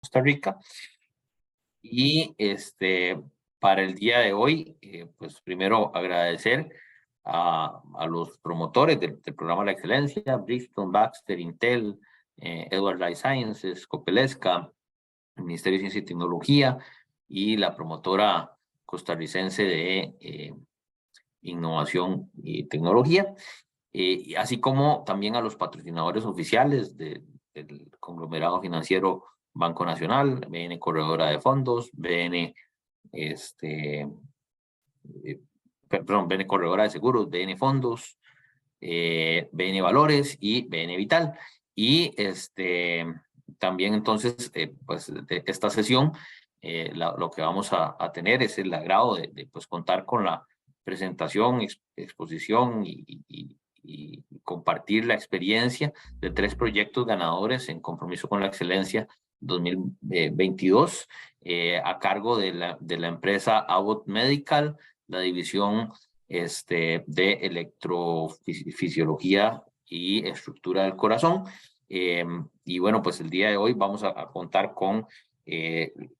Costa Rica. Y para el día de hoy, pues primero agradecer a los promotores del programa de la excelencia, Brixton, Baxter, Intel, Edward Life Sciences, Copelesca, el Ministerio de Ciencia y Tecnología y la promotora costarricense de Innovación y Tecnología, así como también a los patrocinadores oficiales del conglomerado financiero Banco Nacional, BN Corredora de Fondos, BN BN Corredora de Seguros, BN Fondos, BN Valores y BN Vital. Y también entonces, pues de esta sesión, lo que vamos a tener es el agrado de pues contar con la presentación, exposición y compartir la experiencia de 3 proyectos ganadores en Compromiso con la Excelencia 2022, a cargo de la empresa Abbott Medical, la división de electrofisiología y estructura del corazón. Y bueno, pues el día de hoy vamos a contar con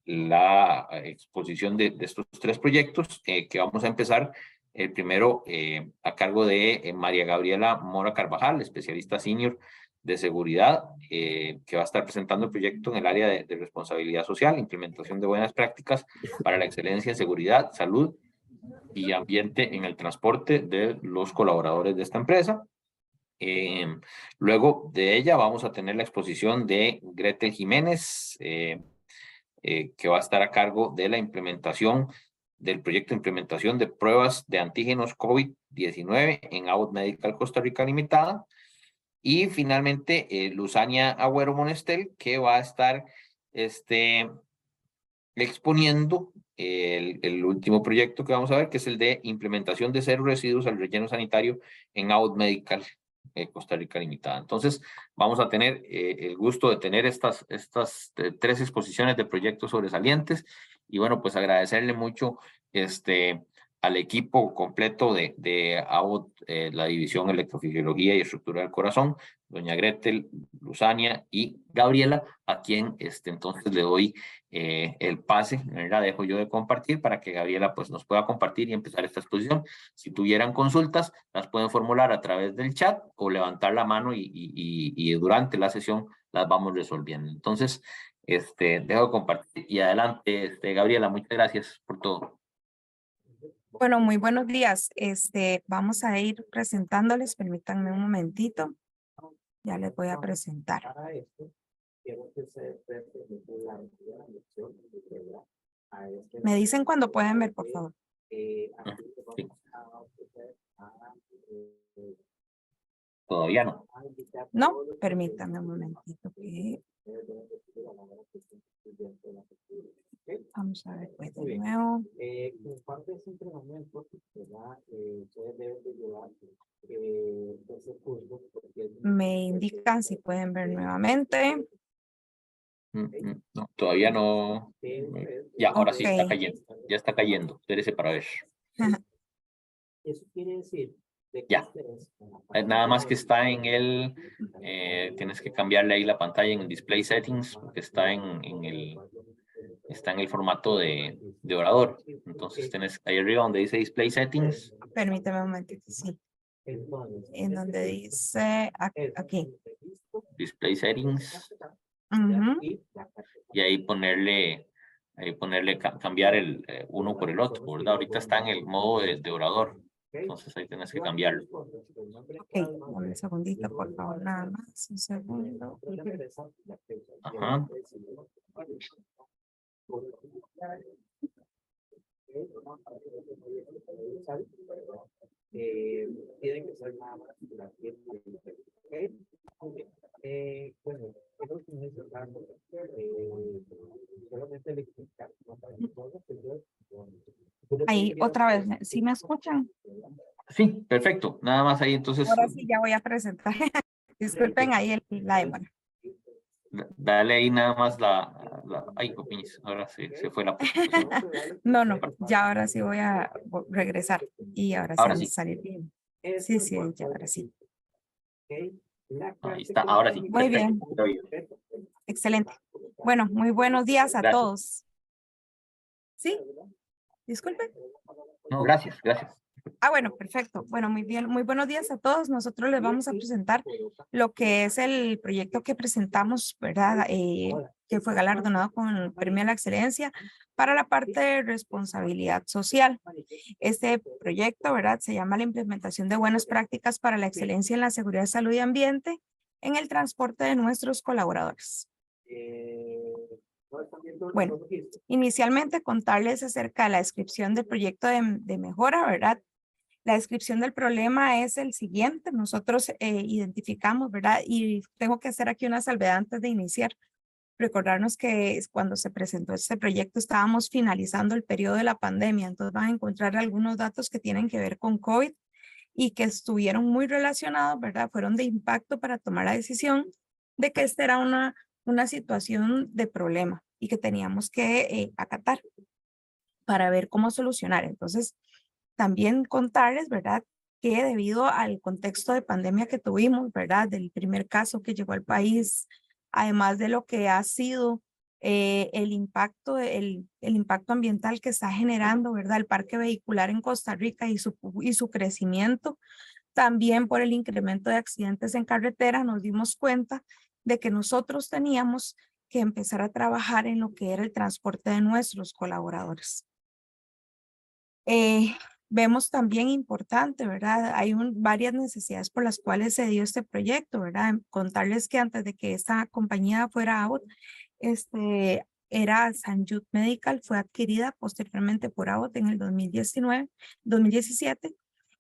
la exposición de estos 3 proyectos que vamos a empezar. El primero a cargo de María Gabriela Mora Carvajal, especialista senior de seguridad, que va a estar presentando el proyecto en el área de responsabilidad social, implementación de buenas prácticas para la excelencia en seguridad, salud y ambiente en el transporte de los colaboradores de esta empresa. Luego de ella vamos a tener la exposición de Gretel Jiménez, que va a estar a cargo de la implementación del proyecto de implementación de pruebas de antígenos COVID-19 en Abbott Medical Costa Rica Limitada. Y finalmente, Luzania Agüero Monestel, que va a estar exponiendo el último proyecto que vamos a ver, que es el de implementación de 0 residuos al relleno sanitario en Abbott Medical Costa Rica Limitada. Entonces, vamos a tener el gusto de tener estas 3 exposiciones de proyectos sobresalientes. Y bueno, pues agradecerle mucho al equipo completo de Abbott, la división Electrofisiología y Estructura del Corazón, doña Gretel, Luzania y Gabriela, a quien entonces le doy el pase, la dejo yo de compartir para que Gabriela pues nos pueda compartir y empezar esta exposición. Si tuvieran consultas, las pueden formular a través del chat o levantar la mano y durante la sesión las vamos resolviendo. Entonces, dejo de compartir y adelante, Gabriela, muchas gracias por todo. Bueno, muy buenos días. Vamos a ir presentándoles, permítanme un momentito. Ya les voy a presentar. Me dicen cuando pueden ver, por favor. Sí. Todavía no. No, permítame un momentito. Vamos a ver, pues de nuevo. Me indican si pueden ver nuevamente. No, todavía no. Ya, ahora sí está cayendo. Ya está cayendo. Espérese para ver. Eso quiere decir ya. Nada más que está en el. Tienes que cambiarle ahí la pantalla en el display settings, porque está en el formato de orador. Entonces tenés ahí arriba donde dice display settings. Permíteme un momentito, sí. En donde dice aquí. Display settings. Y ahí cambiar el uno por el otro, ¿verdad? Ahorita está en el modo de orador. Entonces ahí tienes que cambiarlo. Ok, un segundito, por favor, nada más. Un segundo. Ajá. Tienen que ser nada más bueno, creo que ahí otra vez, ¿sí me escuchan? Sí, perfecto. Nada más ahí entonces. Ahora sí ya voy a presentar. Disculpen ahí la demora. Dale ahí nada más ay, copiñas, ahora se fue la presentación. No, ya ahora sí voy a regresar y ahora sí Ahora va a sí. salir bien. Sí, ya ahora sí. Ahí está, ahora sí. Muy bien. Excelente. Bueno, muy buenos días a Gracias. todos. ¿Sí? Disculpe. No, gracias, gracias. Bueno, perfecto. Bueno, muy bien. Muy buenos días a todos. Nosotros les vamos a presentar lo que es el proyecto que presentamos, ¿verdad? Que fue galardonado con el Premio a la Excelencia para la parte de responsabilidad social. Este proyecto, ¿verdad? Se llama la implementación de buenas prácticas para la excelencia en la seguridad, salud y ambiente en el transporte de nuestros colaboradores. Bueno, inicialmente contarles acerca de la descripción del proyecto de mejora, ¿verdad? La descripción del problema es el siguiente. Nosotros identificamos, ¿verdad? Y tengo que hacer aquí una salvedad antes de iniciar. Recordarnos que cuando se presentó este proyecto estábamos finalizando el periodo de la pandemia. Entonces van a encontrar algunos datos que tienen que ver con COVID y que estuvieron muy relacionados, ¿verdad? Fueron de impacto para tomar la decisión de que esta era una situación de problema y que teníamos que acatar para ver cómo solucionar. Entonces, también contarles, ¿verdad? Que debido al contexto de pandemia que tuvimos, ¿verdad? Del primer caso que llegó al país, además de lo que ha sido el impacto ambiental que está generando, ¿verdad? El parque vehicular en Costa Rica y su crecimiento, también por el incremento de accidentes en carretera, nos dimos cuenta de que nosotros teníamos que empezar a trabajar en lo que era el transporte de nuestros colaboradores. Vemos también importante, ¿verdad? Hay varias necesidades por las cuales se dio este proyecto, ¿verdad? Contarles que antes de que esta compañía fuera Abbott, era St. Jude Medical, fue adquirida posteriormente por Abbott en el 2017,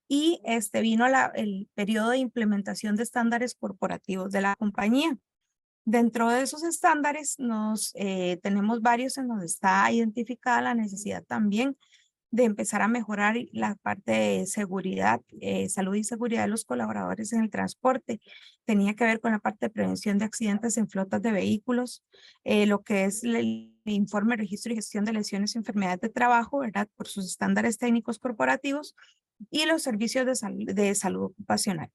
y vino el periodo de implementación de estándares corporativos de la compañía. Dentro de esos estándares tenemos varios en donde está identificada la necesidad también de empezar a mejorar la parte de seguridad, salud y seguridad de los colaboradores en el transporte. Tenía que ver con la parte de prevención de accidentes en flotas de vehículos, lo que es el informe, registro y gestión de lesiones y enfermedades de trabajo, ¿verdad? Por sus estándares técnicos corporativos y los servicios de salud ocupacional.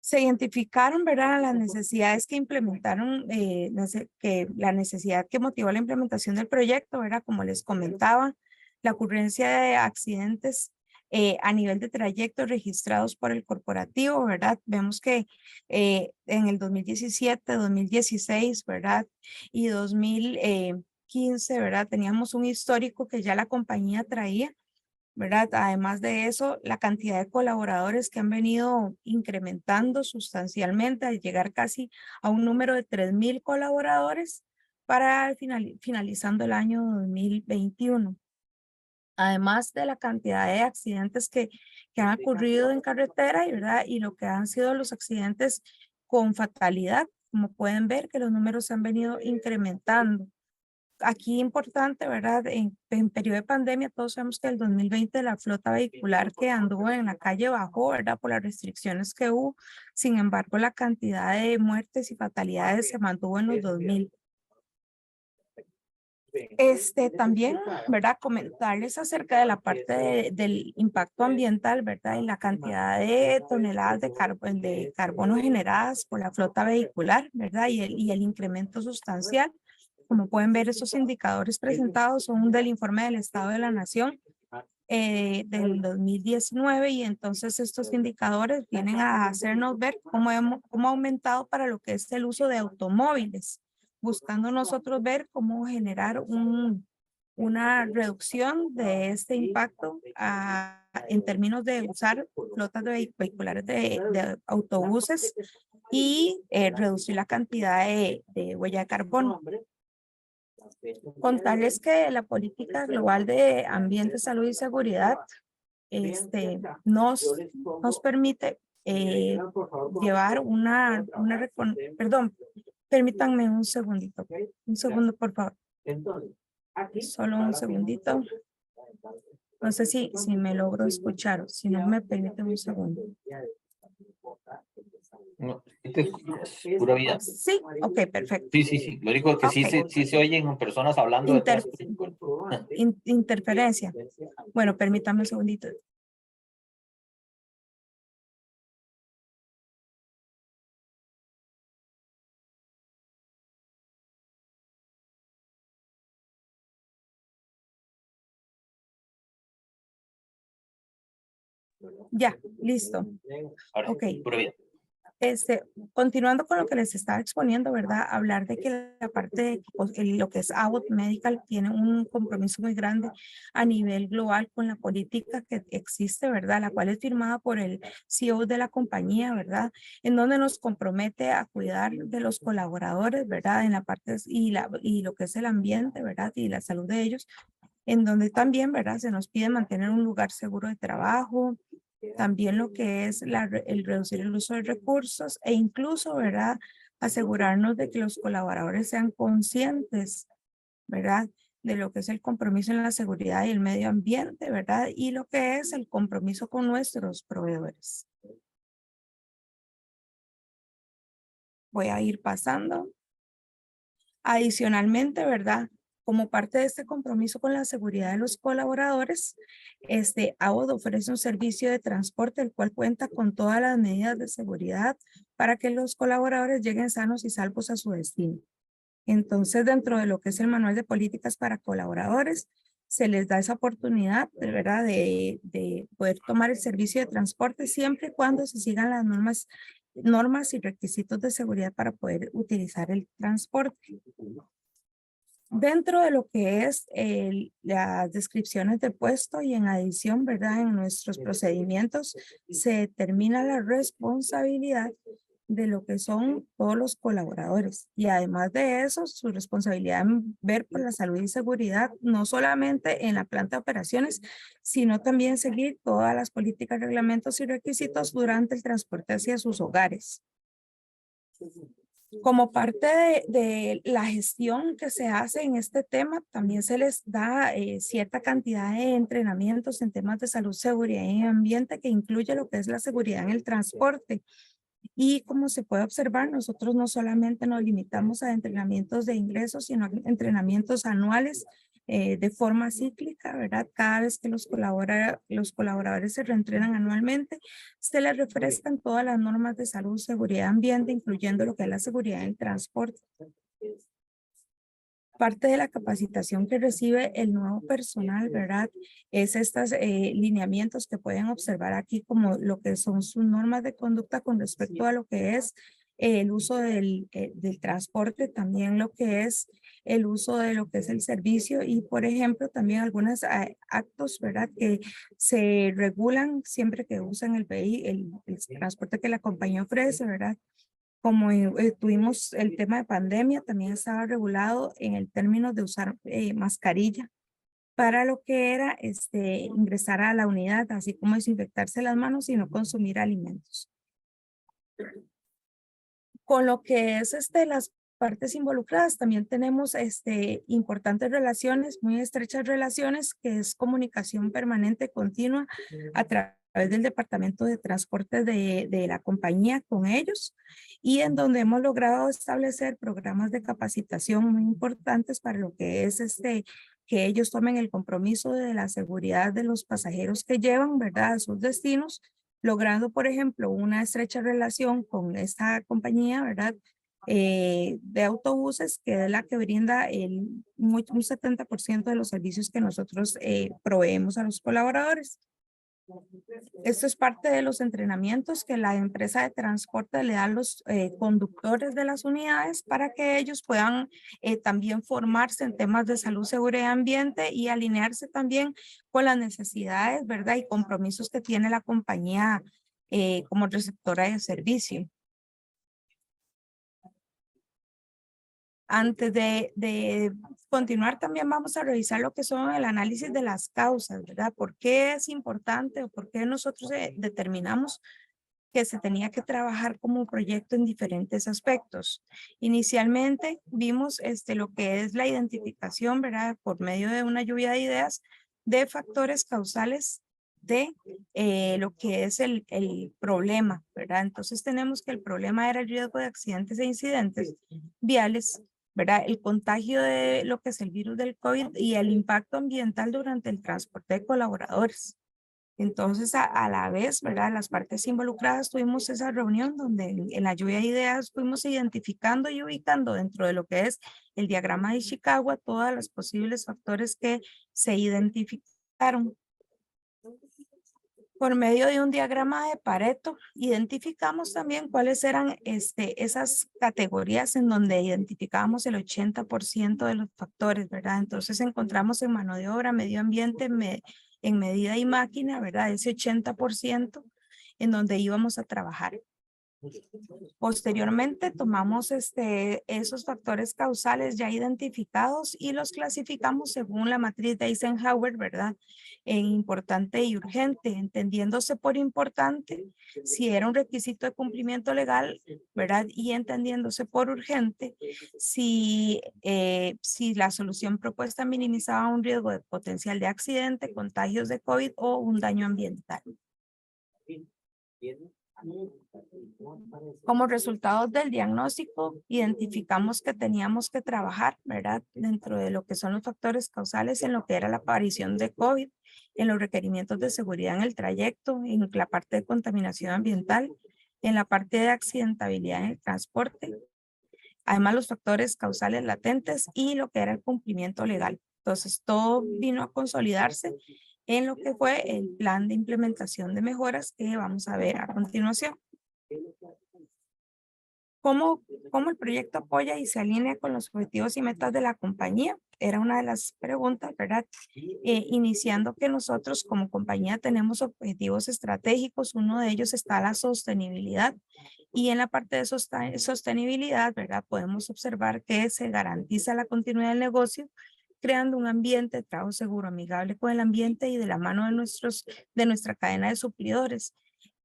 Se identificaron, ¿verdad?, las necesidades que implementaron, la necesidad que motivó la implementación del proyecto, ¿verdad? Como les comentaba, la ocurrencia de accidentes a nivel de trayectos registrados por el corporativo, ¿verdad? Vemos que en el 2017, 2016, ¿verdad? Y 2015, ¿verdad? Teníamos un histórico que ya la compañía traía, ¿verdad? Además de eso, la cantidad de colaboradores que han venido incrementando sustancialmente al llegar casi a un número de 3,000 colaboradores para finalizando el año 2021. Además de la cantidad de accidentes que han ocurrido en carretera, ¿verdad? Y lo que han sido los accidentes con fatalidad, como pueden ver que los números se han venido incrementando. Aquí importante, ¿verdad? En periodo de pandemia, todos sabemos que el 2020 la flota vehicular que anduvo en la calle bajó, ¿verdad? Por las restricciones que hubo. Sin embargo, la cantidad de muertes y fatalidades se mantuvo en los 2,000. También, ¿verdad? Comentarles acerca de la parte del impacto ambiental, ¿verdad? Y la cantidad de toneladas de carbono generadas por la flota vehicular, ¿verdad? Y el incremento sustancial. Como pueden ver, esos indicadores presentados son del informe del Estado de la Nación del 2019, y entonces estos indicadores vienen a hacernos ver cómo ha aumentado para lo que es el uso de automóviles, buscando nosotros ver cómo generar una reducción de este impacto en términos de usar flotas de vehiculares de autobuses y reducir la cantidad de huella de carbono. Contarles que la política global de ambiente, salud y seguridad nos permite llevar perdón, permítanme un segundito, un segundo, por favor. Solo un segundito. No sé si me logro escuchar, si no me permiten un segundo. No, esto es pura vida. Sí, ok, perfecto. Sí. Lo único que sí se oyen personas hablando detrás. Interferencia. Bueno, permítame un segundito. Ya, listo. Ahora, Ok. pura vida. Continuando con lo que les estaba exponiendo, ¿verdad? Hablar de que la parte de pues, lo que es Abbott Medical tiene un compromiso muy grande a nivel global con la política que existe, ¿verdad? La cual es firmada por el CEO de la compañía, ¿verdad? En donde nos compromete a cuidar de los colaboradores, ¿verdad? En la parte y lo que es el ambiente, ¿verdad? Y la salud de ellos, en donde también, ¿verdad? Se nos pide mantener un lugar seguro de trabajo, también lo que es el reducir el uso de recursos e incluso, ¿verdad? Asegurarnos de que los colaboradores sean conscientes, ¿verdad? De lo que es el compromiso en la seguridad y el medio ambiente, ¿verdad? Y lo que es el compromiso con nuestros proveedores. Voy a ir pasando. Adicionalmente, ¿verdad? Como parte de este compromiso con la seguridad de los colaboradores, Abbott ofrece un servicio de transporte el cual cuenta con todas las medidas de seguridad para que los colaboradores lleguen sanos y salvos a su destino. Entonces, dentro de lo que es el manual de políticas para colaboradores, se les da esa oportunidad, de verdad, de poder tomar el servicio de transporte siempre y cuando se sigan las normas y requisitos de seguridad para poder utilizar el transporte. Dentro de lo que es las descripciones de puesto y en adición, ¿verdad? En nuestros procedimientos se determina la responsabilidad de lo que son todos los colaboradores. Y además de eso, su responsabilidad en ver por la salud y seguridad, no solamente en la planta de operaciones, sino también seguir todas las políticas, reglamentos y requisitos durante el transporte hacia sus hogares. Como parte de la gestión que se hace en este tema, también se les da cierta cantidad de entrenamientos en temas de salud, seguridad y ambiente que incluye lo que es la seguridad en el transporte. Y como se puede observar, nosotros no solamente nos limitamos a entrenamientos de ingresos, sino a entrenamientos anuales de forma cíclica, ¿verdad? Cada vez que los colaboradores se reentrenan anualmente, se les refrescan todas las normas de salud, seguridad, ambiente, incluyendo lo que es la seguridad en el transporte. Parte de la capacitación que recibe el nuevo personal, ¿verdad? Es estos lineamientos que pueden observar aquí como lo que son sus normas de conducta con respecto a lo que es el uso del transporte, también lo que es el uso de lo que es el servicio y, por ejemplo, también algunos actos, ¿verdad? Que se regulan siempre que usan el transporte que la compañía ofrece, ¿verdad? Como tuvimos el tema de pandemia, también estaba regulado en el término de usar mascarilla para lo que era ingresar a la unidad, así como desinfectarse las manos y no consumir alimentos. Con lo que es las partes involucradas, también tenemos importantes relaciones, muy estrechas relaciones, que es comunicación permanente continua a través del Departamento de Transporte de la compañía con ellos y en donde hemos logrado establecer programas de capacitación muy importantes para lo que es que ellos tomen el compromiso de la seguridad de los pasajeros que llevan, ¿verdad?, a sus destinos, logrando, por ejemplo, una estrecha relación con esta compañía, ¿verdad?, de autobuses, que es la que brinda un 70% de los servicios que nosotros proveemos a los colaboradores. Esto es parte de los entrenamientos que la empresa de transporte le da a los conductores de las unidades para que ellos puedan también formarse en temas de salud, seguridad y ambiente y alinearse también con las necesidades, ¿verdad? Y compromisos que tiene la compañía como receptora de servicio. Antes de continuar, también vamos a revisar lo que son el análisis de las causas, ¿verdad? ¿Por qué es importante o por qué nosotros determinamos que se tenía que trabajar como proyecto en diferentes aspectos? Inicialmente vimos lo que es la identificación, ¿verdad? Por medio de una lluvia de ideas de factores causales de lo que es el problema, ¿verdad? Entonces tenemos que el problema era el riesgo de accidentes e incidentes viales, ¿verdad? El contagio de lo que es el virus del COVID y el impacto ambiental durante el transporte de colaboradores. Entonces, a la vez, ¿verdad? Las partes involucradas tuvimos esa reunión donde en la lluvia de ideas fuimos identificando y ubicando dentro de lo que es el diagrama de Ishikawa todos los posibles factores que se identificaron. Por medio de un diagrama de Pareto, identificamos también cuáles eran esas categorías en donde identificábamos el 80% de los factores, ¿verdad? Entonces encontramos en mano de obra, medio ambiente, en medida y máquina, ¿verdad? Ese 80% en donde íbamos a trabajar. Posteriormente tomamos esos factores causales ya identificados y los clasificamos según la matriz de Eisenhower, ¿verdad? En importante y urgente, entendiéndose por importante si era un requisito de cumplimiento legal, ¿verdad? Y entendiéndose por urgente si la solución propuesta minimizaba un riesgo de potencial de accidente, contagios de COVID o un daño ambiental. Como resultado del diagnóstico, identificamos que teníamos que trabajar, ¿verdad? Dentro de lo que son los factores causales en lo que era la aparición de COVID, en los requerimientos de seguridad en el trayecto, en la parte de contaminación ambiental, en la parte de accidentabilidad en el transporte, además los factores causales latentes y lo que era el cumplimiento legal. Entonces, todo vino a consolidarse en lo que fue el plan de implementación de mejoras que vamos a ver a continuación. ¿Cómo el proyecto apoya y se alinea con los objetivos y metas de la compañía? Era una de las preguntas, ¿verdad? Iniciando que nosotros como compañía tenemos objetivos estratégicos. Uno de ellos está la sostenibilidad. Y en la parte de sostenibilidad, ¿verdad? Podemos observar que se garantiza la continuidad del negocio, creando un ambiente de trabajo seguro, amigable con el ambiente y de la mano de nuestra cadena de suplidores.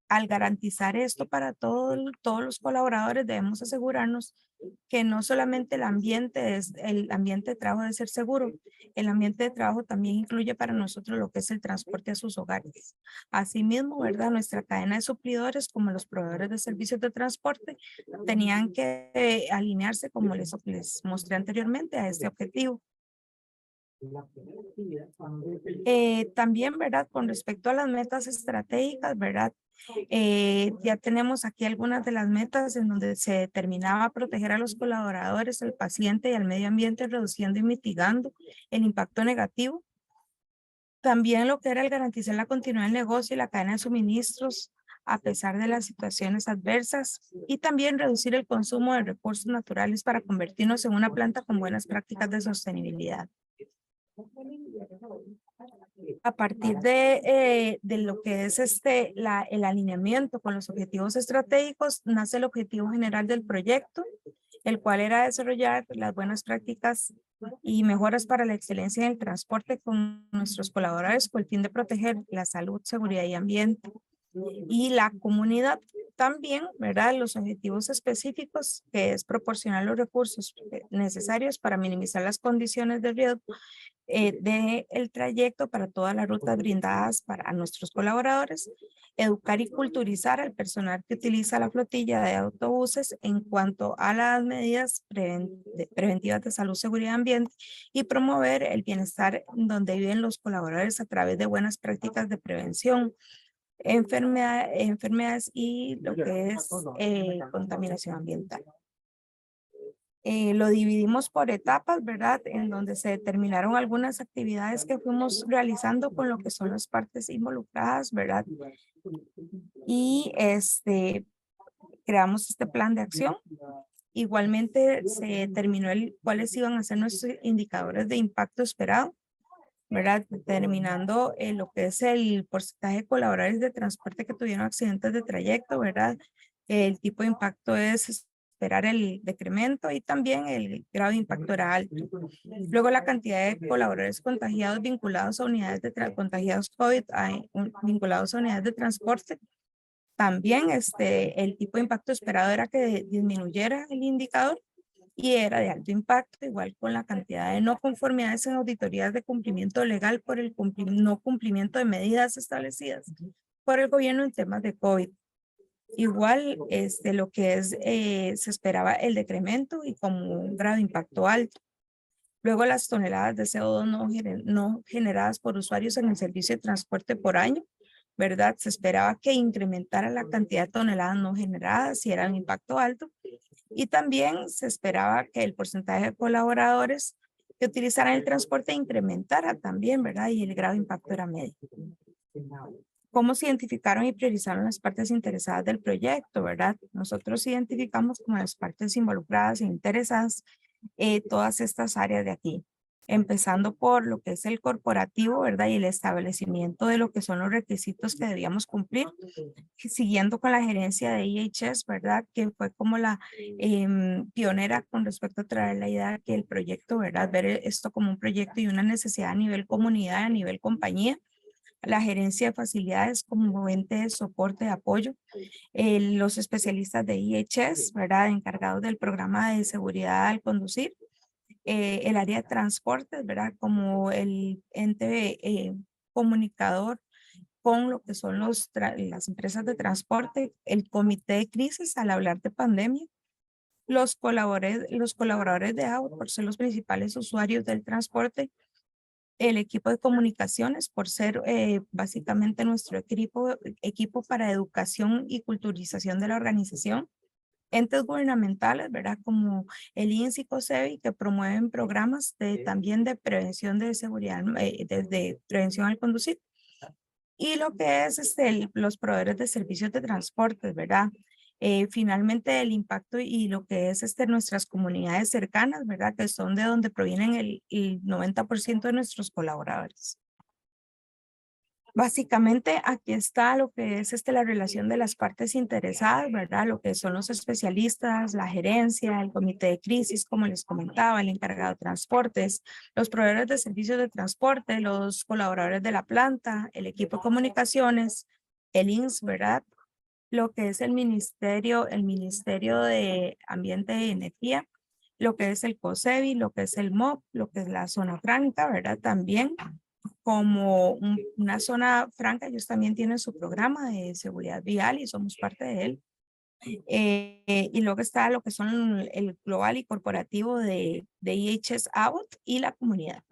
Al garantizar esto para todos los colaboradores, debemos asegurarnos que no solamente el ambiente de trabajo debe ser seguro, el ambiente de trabajo también incluye para nosotros lo que es el transporte a sus hogares. Asimismo, ¿verdad? Nuestra cadena de suplidores, como los proveedores de servicios de transporte, tenían que alinearse, como les mostré anteriormente, a este objetivo. También, ¿verdad? Con respecto a las metas estratégicas, ¿verdad? Ya tenemos aquí algunas de las metas en donde se determinaba proteger a los colaboradores, al paciente y al medio ambiente, reduciendo y mitigando el impacto negativo. También lo que era el garantizar la continuidad del negocio y la cadena de suministros a pesar de las situaciones adversas y también reducir el consumo de recursos naturales para convertirnos en una planta con buenas prácticas de sostenibilidad. A partir de lo que es el alineamiento con los objetivos estratégicos, nace el objetivo general del proyecto, el cual era desarrollar las buenas prácticas y mejoras para la excelencia en el transporte con nuestros colaboradores con el fin de proteger la salud, seguridad y ambiente. Y la comunidad también, ¿verdad? Los objetivos específicos, que es proporcionar los recursos necesarios para minimizar las condiciones de riesgo del trayecto para todas las rutas brindadas a nuestros colaboradores, educar y culturizar al personal que utiliza la flotilla de autobuses en cuanto a las medidas preventivas de salud, seguridad y ambiente y promover el bienestar donde viven los colaboradores a través de buenas prácticas de prevención, enfermedades y lo que es contaminación ambiental. Lo dividimos por etapas, ¿verdad? En donde se determinaron algunas actividades que fuimos realizando con lo que son las partes involucradas, ¿verdad? Y creamos este plan de acción. Igualmente se determinó cuáles iban a ser nuestros indicadores de impacto esperado, ¿verdad? Determinando lo que es el porcentaje de colaboradores de transporte que tuvieron accidentes de trayecto, ¿verdad? El tipo de impacto es esperar el decremento y también el grado de impacto era alto. Luego la cantidad de colaboradores contagiados vinculados a unidades contagiados COVID vinculados a unidades de transporte. También el tipo de impacto esperado era que disminuyera el indicador y era de alto impacto, igual con la cantidad de no conformidades en auditorías de cumplimiento legal por el no cumplimiento de medidas establecidas por el gobierno en temas de COVID. Igual, lo que es, se esperaba el decremento y como un grado de impacto alto. Luego, las toneladas de CO2 no generadas por usuarios en el servicio de transporte por año, ¿verdad? Se esperaba que incrementara la cantidad de toneladas no generadas si era un impacto alto. Y también se esperaba que el porcentaje de colaboradores que utilizaran el transporte incrementara también, ¿verdad? Y el grado de impacto era medio. ¿Cómo se identificaron y priorizaron las partes interesadas del proyecto, verdad? Nosotros identificamos como las partes involucradas e interesadas todas estas áreas de aquí, empezando por lo que es el corporativo, ¿verdad? Y el establecimiento de lo que son los requisitos que debíamos cumplir, siguiendo con la gerencia de IHS, ¿verdad? Que fue como la pionera con respecto a traer la idea que el proyecto, ¿verdad? Ver esto como un proyecto y una necesidad a nivel comunidad, a nivel compañía. La gerencia de facilidades como ente de soporte de apoyo, los especialistas de IHS, ¿verdad? Encargados del programa de seguridad al conducir, el área de transportes, ¿verdad? Como el ente comunicador con lo que son las empresas de transporte, el comité de crisis al hablar de pandemia, los colaboradores de AUT por ser los principales usuarios del transporte, el equipo de comunicaciones por ser básicamente nuestro equipo para educación y culturización de la organización, entes gubernamentales, ¿verdad? Como el INS y COSEBI, que promueven programas también de prevención de seguridad, de prevención al conducir. Y lo que es los proveedores de servicios de transporte, ¿verdad? Finalmente el impacto y lo que es nuestras comunidades cercanas, ¿verdad? Que son de donde provienen el 90% de nuestros colaboradores. Básicamente aquí está lo que es la relación de las partes interesadas, ¿verdad? Lo que son los especialistas, la gerencia, el comité de crisis, como les comentaba, el encargado de transportes, los proveedores de servicios de transporte, los colaboradores de la planta, el equipo de comunicaciones, el INS, ¿verdad? Lo que es el ministerio de Ambiente y Energía, lo que es el COSEBI, lo que es el MOP, lo que es la zona franca, ¿verdad? También como una zona franca, ellos también tienen su programa de seguridad vial y somos parte de él. Y luego está lo que son el global y corporativo de IHS Out y la comunidad.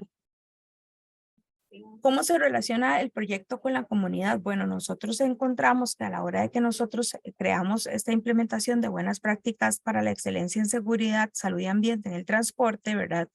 ¿Cómo se relaciona el proyecto con la comunidad? Bueno, nosotros encontramos que a la hora de que nosotros creamos esta implementación de buenas prácticas para la excelencia en seguridad, salud y ambiente en el transporte, ¿verdad?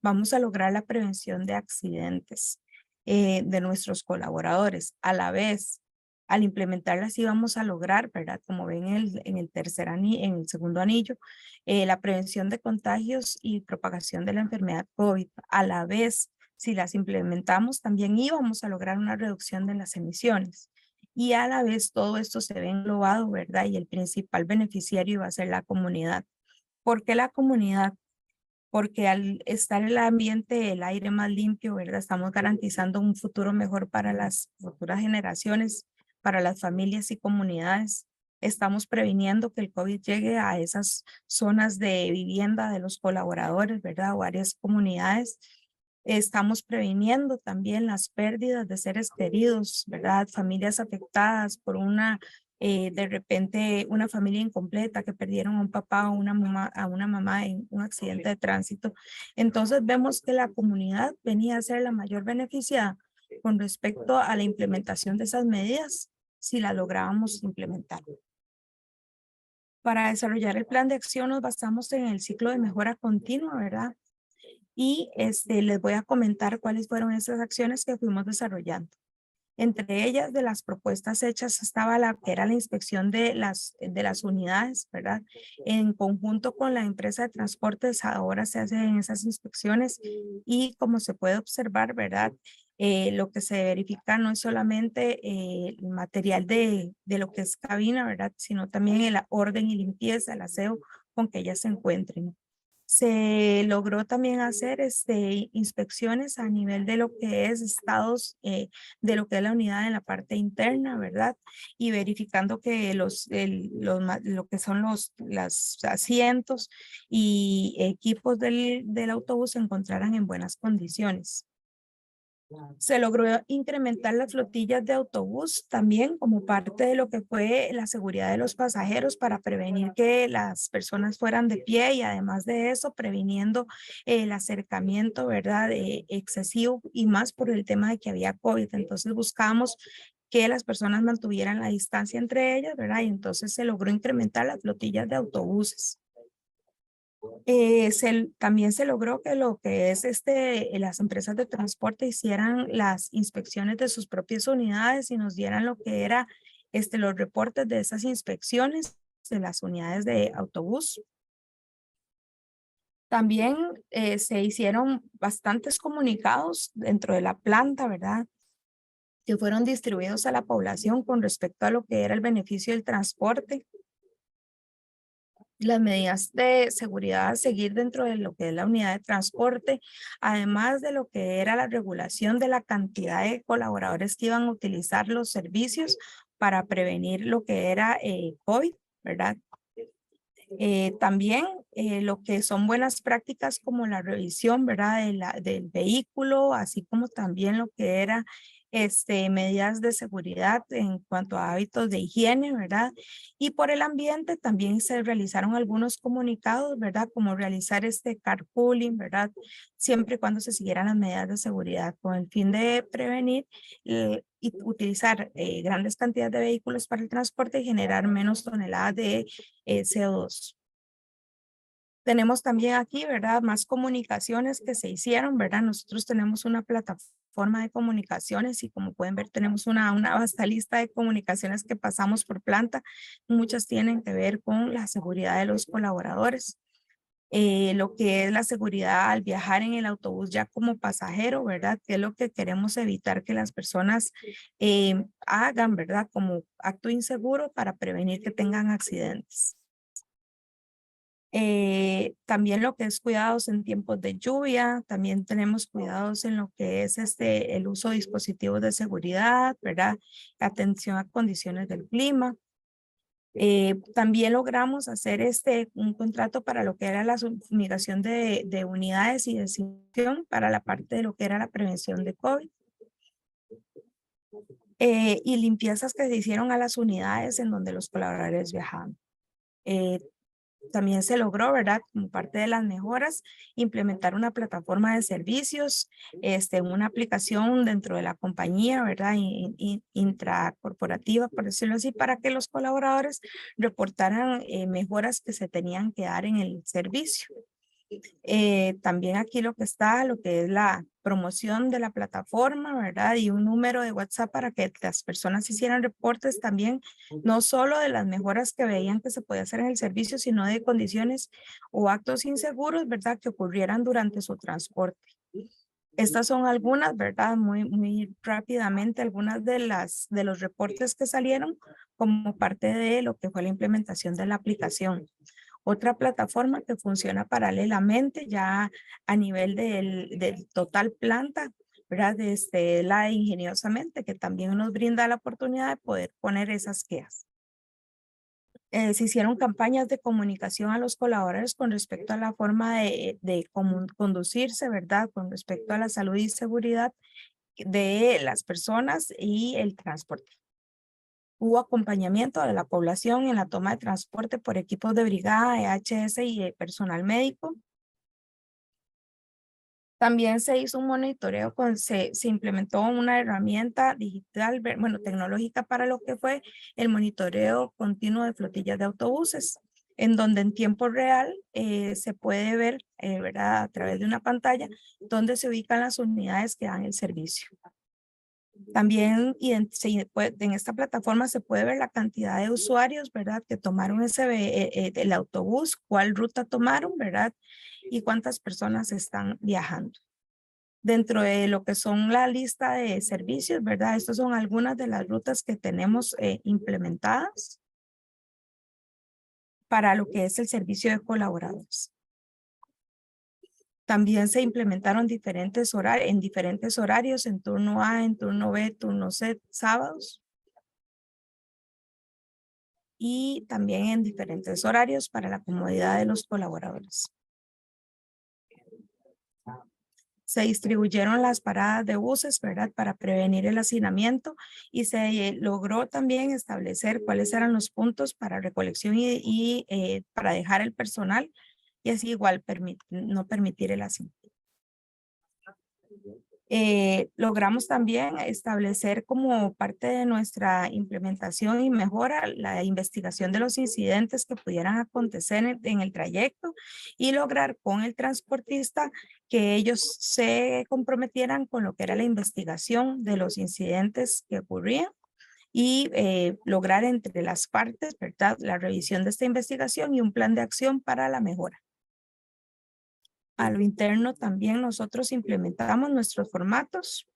Vamos a lograr la prevención de accidentes de nuestros colaboradores. A la vez, al implementarla, sí vamos a lograr, ¿verdad? Como ven en el segundo anillo, la prevención de contagios y propagación de la enfermedad COVID. A la vez, si las implementamos, también íbamos a lograr una reducción de las emisiones. Y a la vez todo esto se ve englobado, ¿verdad? Y el principal beneficiario va a ser la comunidad. ¿Por qué la comunidad? Porque al estar el ambiente, el aire más limpio, ¿verdad? Estamos garantizando un futuro mejor para las futuras generaciones, para las familias y comunidades. Estamos previniendo que el COVID llegue a esas zonas de vivienda de los colaboradores, ¿verdad? O varias comunidades. Estamos previniendo también las pérdidas de seres queridos, ¿verdad? Familias afectadas por de repente una familia incompleta que perdieron a un papá o a una mamá en un accidente de tránsito. Entonces vemos que la comunidad venía a ser la mayor beneficiada con respecto a la implementación de esas medidas si la lográbamos implementar. Para desarrollar el plan de acción nos basamos en el ciclo de mejora continua, ¿verdad? Y les voy a comentar cuáles fueron esas acciones que fuimos desarrollando. Entre ellas, de las propuestas hechas, estaba que era la inspección de las unidades, ¿verdad? En conjunto con la empresa de transportes, ahora se hacen esas inspecciones y como se puede observar, ¿verdad? Lo que se verifica no es solamente el material de lo que es cabina, ¿verdad? Sino también el orden y limpieza, el aseo con que ellas se encuentren. Se logró también hacer inspecciones a nivel de lo que es estados, de lo que es la unidad en la parte interna, ¿verdad? Y verificando que lo que son los asientos y equipos del autobús se encontraran en buenas condiciones. Se logró incrementar las flotillas de autobús también como parte de lo que fue la seguridad de los pasajeros para prevenir que las personas fueran de pie y además de eso previniendo el acercamiento, ¿verdad? Excesivo y más por el tema de que había COVID. Entonces buscamos que las personas mantuvieran la distancia entre ellas, ¿verdad? Y entonces se logró incrementar las flotillas de autobuses. También se logró que lo que es las empresas de transporte hicieran las inspecciones de sus propias unidades y nos dieran lo que era los reportes de esas inspecciones de las unidades de autobús. También se hicieron bastantes comunicados dentro de la planta, ¿verdad? Que fueron distribuidos a la población con respecto a lo que era el beneficio del transporte. Las medidas de seguridad a seguir dentro de lo que es la unidad de transporte, además de lo que era la regulación de la cantidad de colaboradores que iban a utilizar los servicios para prevenir lo que era COVID, ¿verdad? También lo que son buenas prácticas como la revisión, ¿verdad? Del vehículo, así como también lo que era medidas de seguridad en cuanto a hábitos de higiene, ¿verdad? Y por el ambiente también se realizaron algunos comunicados, ¿verdad? Como realizar carpooling, ¿verdad? Siempre y cuando se siguieran las medidas de seguridad con el fin de prevenir y utilizar grandes cantidades de vehículos para el transporte y generar menos toneladas de CO2. Tenemos también aquí, ¿verdad? Más comunicaciones que se hicieron, ¿verdad? Nosotros tenemos una plataforma de comunicaciones y como pueden ver tenemos una vasta lista de comunicaciones que pasamos por planta. Muchas tienen que ver con la seguridad de los colaboradores. Lo que es la seguridad al viajar en el autobús ya como pasajero, ¿verdad? Que es lo que queremos evitar que las personas hagan, ¿verdad? Como acto inseguro para prevenir que tengan accidentes. También lo que es cuidados en tiempos de lluvia, también tenemos cuidados en lo que es el uso de dispositivos de seguridad, ¿verdad? Atención a condiciones del clima. También logramos hacer un contrato para lo que era la fumigación de unidades y desinfección para la parte de lo que era la prevención de COVID. Y limpiezas que se hicieron a las unidades en donde los colaboradores viajaban. También se logró, ¿verdad? Como parte de las mejoras, implementar una plataforma de servicios, una aplicación dentro de la compañía, ¿verdad? Intracorporativa, por decirlo así, para que los colaboradores reportaran mejoras que se tenían que dar en el servicio. También aquí lo que es la promoción de la plataforma, ¿verdad? Y un número de WhatsApp para que las personas hicieran reportes también, no solo de las mejoras que veían que se podía hacer en el servicio, sino de condiciones o actos inseguros, ¿verdad? Que ocurrieran durante su transporte. Estas son algunas, ¿verdad? Muy rápidamente, algunas de los reportes que salieron como parte de lo que fue la implementación de la aplicación. Otra plataforma que funciona paralelamente ya a nivel del total planta, ¿verdad? La de Ingeniosamente, que también nos brinda la oportunidad de poder poner esas quejas. Se hicieron campañas de comunicación a los colaboradores con respecto a la forma de conducirse, ¿verdad? Con respecto a la salud y seguridad de las personas y el transporte. Hubo acompañamiento de la población en la toma de transporte por equipos de brigada, EHS y personal médico. También se hizo un monitoreo, se implementó una herramienta digital, tecnológica para lo que fue el monitoreo continuo de flotillas de autobuses, en donde en tiempo real se puede ver, ¿verdad? A través de una pantalla, donde se ubican las unidades que dan el servicio. También en esta plataforma se puede ver la cantidad de usuarios, ¿verdad? Que tomaron el autobús, cuál ruta tomaron, ¿verdad? Y cuántas personas están viajando. Dentro de lo que son la lista de servicios, ¿verdad? Estas son algunas de las rutas que tenemos implementadas para lo que es el servicio de colaboradores. También se implementaron en diferentes horarios, en turno A, en turno B, turno C, sábados. Y también en diferentes horarios para la comodidad de los colaboradores. Se distribuyeron las paradas de buses, ¿verdad? Para prevenir el hacinamiento y se logró también establecer cuáles eran los puntos para recolección y para dejar el personal y así igual no permitir el hacinamiento. Logramos también establecer como parte de nuestra implementación y mejora la investigación de los incidentes que pudieran acontecer en el trayecto y lograr con el transportista que ellos se comprometieran con lo que era la investigación de los incidentes que ocurrían y lograr entre las partes, ¿verdad?, la revisión de esta investigación y un plan de acción para la mejora. A lo interno también nosotros implementamos nuestros formatos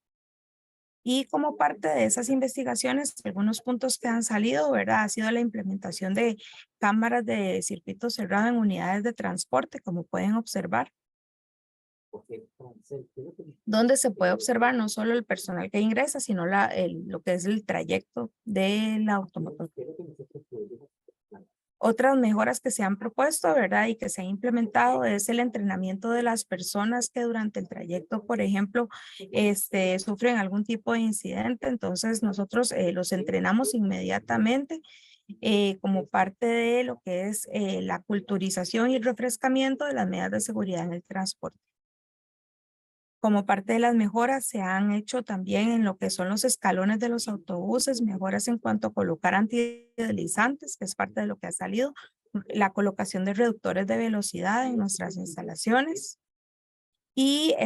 y como parte de esas investigaciones, algunos puntos que han salido, ¿verdad? Ha sido la implementación de cámaras de circuito cerrado en unidades de transporte, como pueden observar, donde se puede observar no solo el personal que ingresa, sino lo que es el trayecto del automotor. Otras mejoras que se han propuesto, ¿verdad? Y que se han implementado es el entrenamiento de las personas que durante el trayecto, por ejemplo, sufren algún tipo de incidente. Entonces, nosotros los entrenamos inmediatamente como parte de lo que es la culturización y refrescamiento de las medidas de seguridad en el transporte. Como parte de las mejoras se han hecho también en lo que son los escalones de los autobuses, mejoras en cuanto a colocar antideslizantes, que es parte de lo que ha salido, la colocación de reductores de velocidad en nuestras instalaciones. Y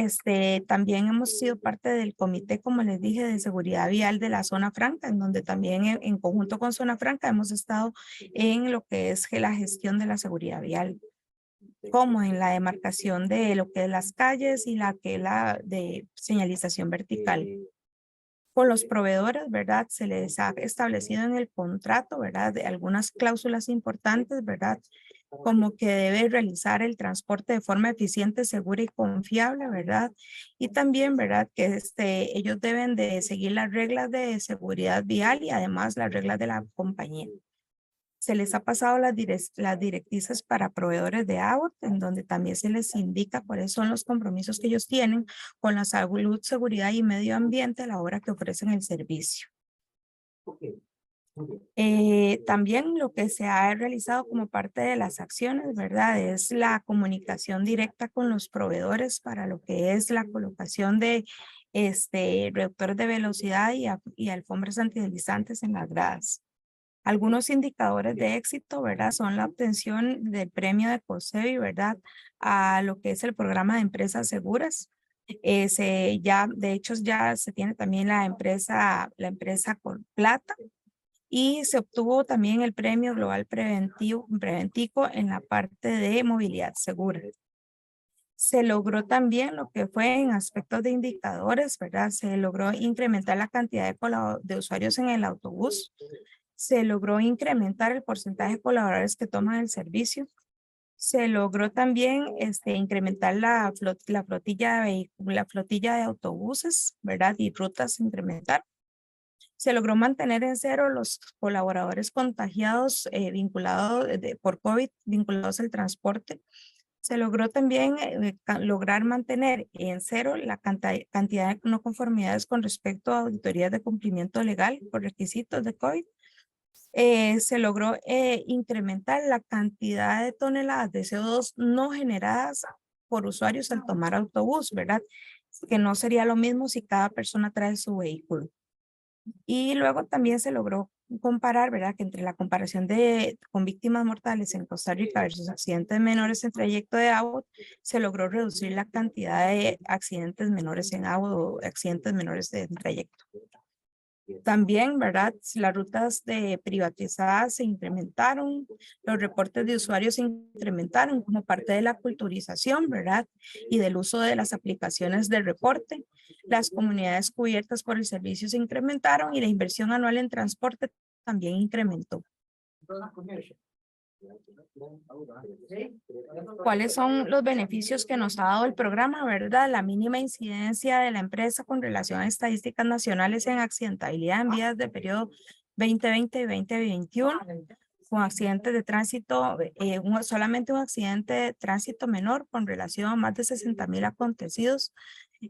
también hemos sido parte del comité, como les dije, de seguridad vial de la zona franca, en donde también en conjunto con zona franca hemos estado en lo que es la gestión de la seguridad vial, como en la demarcación de lo que es las calles y la que es la de señalización vertical. Con los proveedores, ¿verdad? Se les ha establecido en el contrato, ¿verdad? De algunas cláusulas importantes, ¿verdad? Como que debe realizar el transporte de forma eficiente, segura y confiable, ¿verdad? Y también, ¿verdad? Que ellos deben de seguir las reglas de seguridad vial y además las reglas de la compañía. Se les ha pasado las directrices para proveedores de agua, en donde también se les indica cuáles son los compromisos que ellos tienen con la salud, seguridad y medio ambiente a la hora que ofrecen el servicio. También lo que se ha realizado como parte de las acciones, ¿verdad? Es la comunicación directa con los proveedores para lo que es la colocación de reductores de velocidad y alfombras antideslizantes en las gradas. Algunos indicadores de éxito, ¿verdad? Son la obtención del premio de COSEBI, ¿verdad? A lo que es el programa de empresas seguras. De hecho, ya se tiene también la empresa con plata y se obtuvo también el premio global preventivo en la parte de movilidad segura. Se logró también lo que fue en aspectos de indicadores, ¿verdad? Se logró incrementar la cantidad de usuarios en el autobús. Se logró incrementar el porcentaje de colaboradores que toman el servicio. Se logró también incrementar la flotilla de autobuses, ¿verdad? Y rutas incrementar. Se logró mantener en cero los colaboradores contagiados por COVID vinculados al transporte. Se logró también lograr mantener en cero la cantidad de no conformidades con respecto a auditorías de cumplimiento legal por requisitos de COVID. Se logró incrementar la cantidad de toneladas de CO2 no generadas por usuarios al tomar autobús, ¿verdad? Que no sería lo mismo si cada persona trae su vehículo. Y luego también se logró comparar, ¿verdad? Que entre la comparación con víctimas mortales en Costa Rica versus accidentes menores en trayecto de agua, se logró reducir la cantidad de accidentes menores en agua o accidentes menores en trayecto. También, ¿verdad? Las rutas privatizadas se incrementaron, los reportes de usuarios se incrementaron como parte de la culturización, ¿verdad? Y del uso de las aplicaciones de reporte. Las comunidades cubiertas por el servicio se incrementaron y la inversión anual en transporte también incrementó. ¿Cuáles son los beneficios que nos ha dado el programa, verdad? La mínima incidencia de la empresa con relación a estadísticas nacionales en accidentabilidad en vías del periodo 2020 y 2021, con accidentes de tránsito, solamente un accidente de tránsito menor con relación a más de 60,000 acontecidos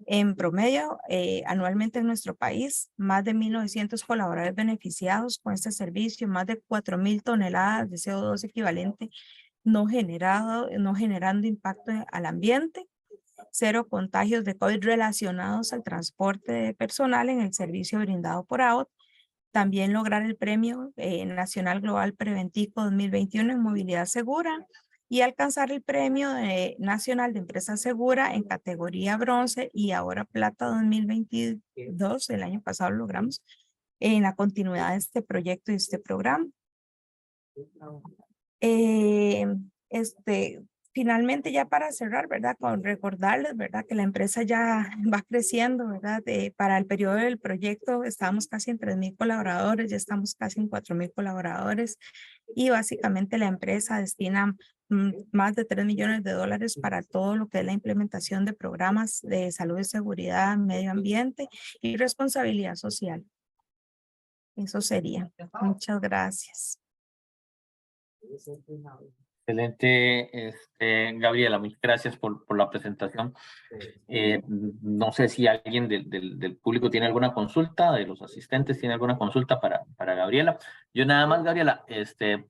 en promedio anualmente en nuestro país, más de 1,900 colaboradores beneficiados con este servicio, más de 4,000 toneladas de CO2 equivalente no generando impacto al ambiente. 0 contagios de COVID relacionados al transporte de personal en el servicio brindado por AOT. También lograr el Premio Nacional Global Preventivo 2021 en movilidad segura y alcanzar el Premio Nacional de Empresa Segura en categoría bronce y ahora plata 2022, el año pasado lo logramos, en la continuidad de este proyecto y este programa. Finalmente, ya para cerrar, ¿verdad? Con recordarles, ¿verdad? Que la empresa ya va creciendo, ¿verdad? Para el periodo del proyecto estábamos casi en 3,000 colaboradores, ya estamos casi en 4,000 colaboradores y básicamente la empresa destina más de $3 millones para todo lo que es la implementación de programas de salud y seguridad, medio ambiente y responsabilidad social. Eso sería. Muchas gracias. Excelente, Gabriela, muchas gracias por la presentación. No sé si alguien del público tiene alguna consulta, de los asistentes tiene alguna consulta para Gabriela. Yo nada más, Gabriela,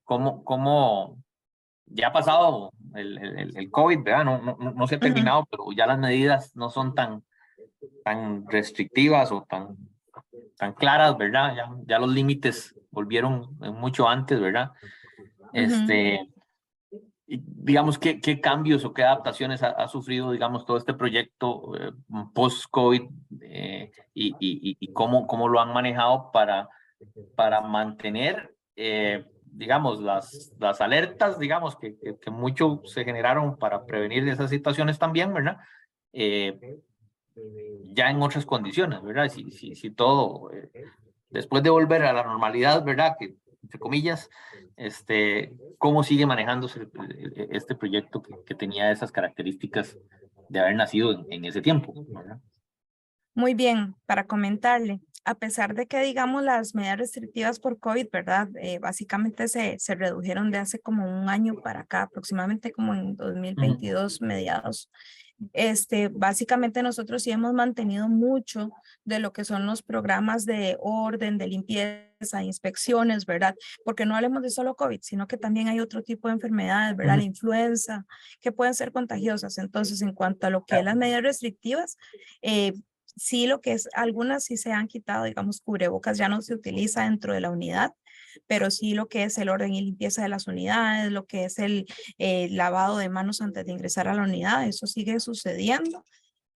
¿cómo ya ha pasado el COVID, ¿verdad? No se ha terminado, pero ya las medidas no son tan restrictivas o tan claras, ¿verdad? Ya los límites volvieron mucho antes, ¿verdad? Y digamos, ¿qué cambios o qué adaptaciones ha sufrido, digamos, todo este proyecto post-COVID y cómo lo han manejado para mantener, digamos, las alertas, digamos, que mucho se generaron para prevenir esas situaciones también, ¿verdad? Ya en otras condiciones, ¿verdad? Si todo, después de volver a la normalidad, ¿verdad? Que, entre comillas, ¿cómo sigue manejándose este proyecto que tenía esas características de haber nacido en ese tiempo, ¿verdad? Muy bien, para comentarle, a pesar de que digamos las medidas restrictivas por COVID, ¿verdad? Básicamente se redujeron de hace como un año para acá, aproximadamente como en 2022 mediados. Básicamente nosotros sí hemos mantenido mucho de lo que son los programas de orden, de limpieza, inspecciones, ¿verdad? Porque no hablemos de solo COVID, sino que también hay otro tipo de enfermedades, ¿verdad? La influenza, que pueden ser contagiosas. Entonces, en cuanto a lo que es las medidas restrictivas, sí, lo que es, algunas sí se han quitado, digamos, cubrebocas ya no se utiliza dentro de la unidad, pero sí lo que es el orden y limpieza de las unidades, lo que es el lavado de manos antes de ingresar a la unidad, eso sigue sucediendo.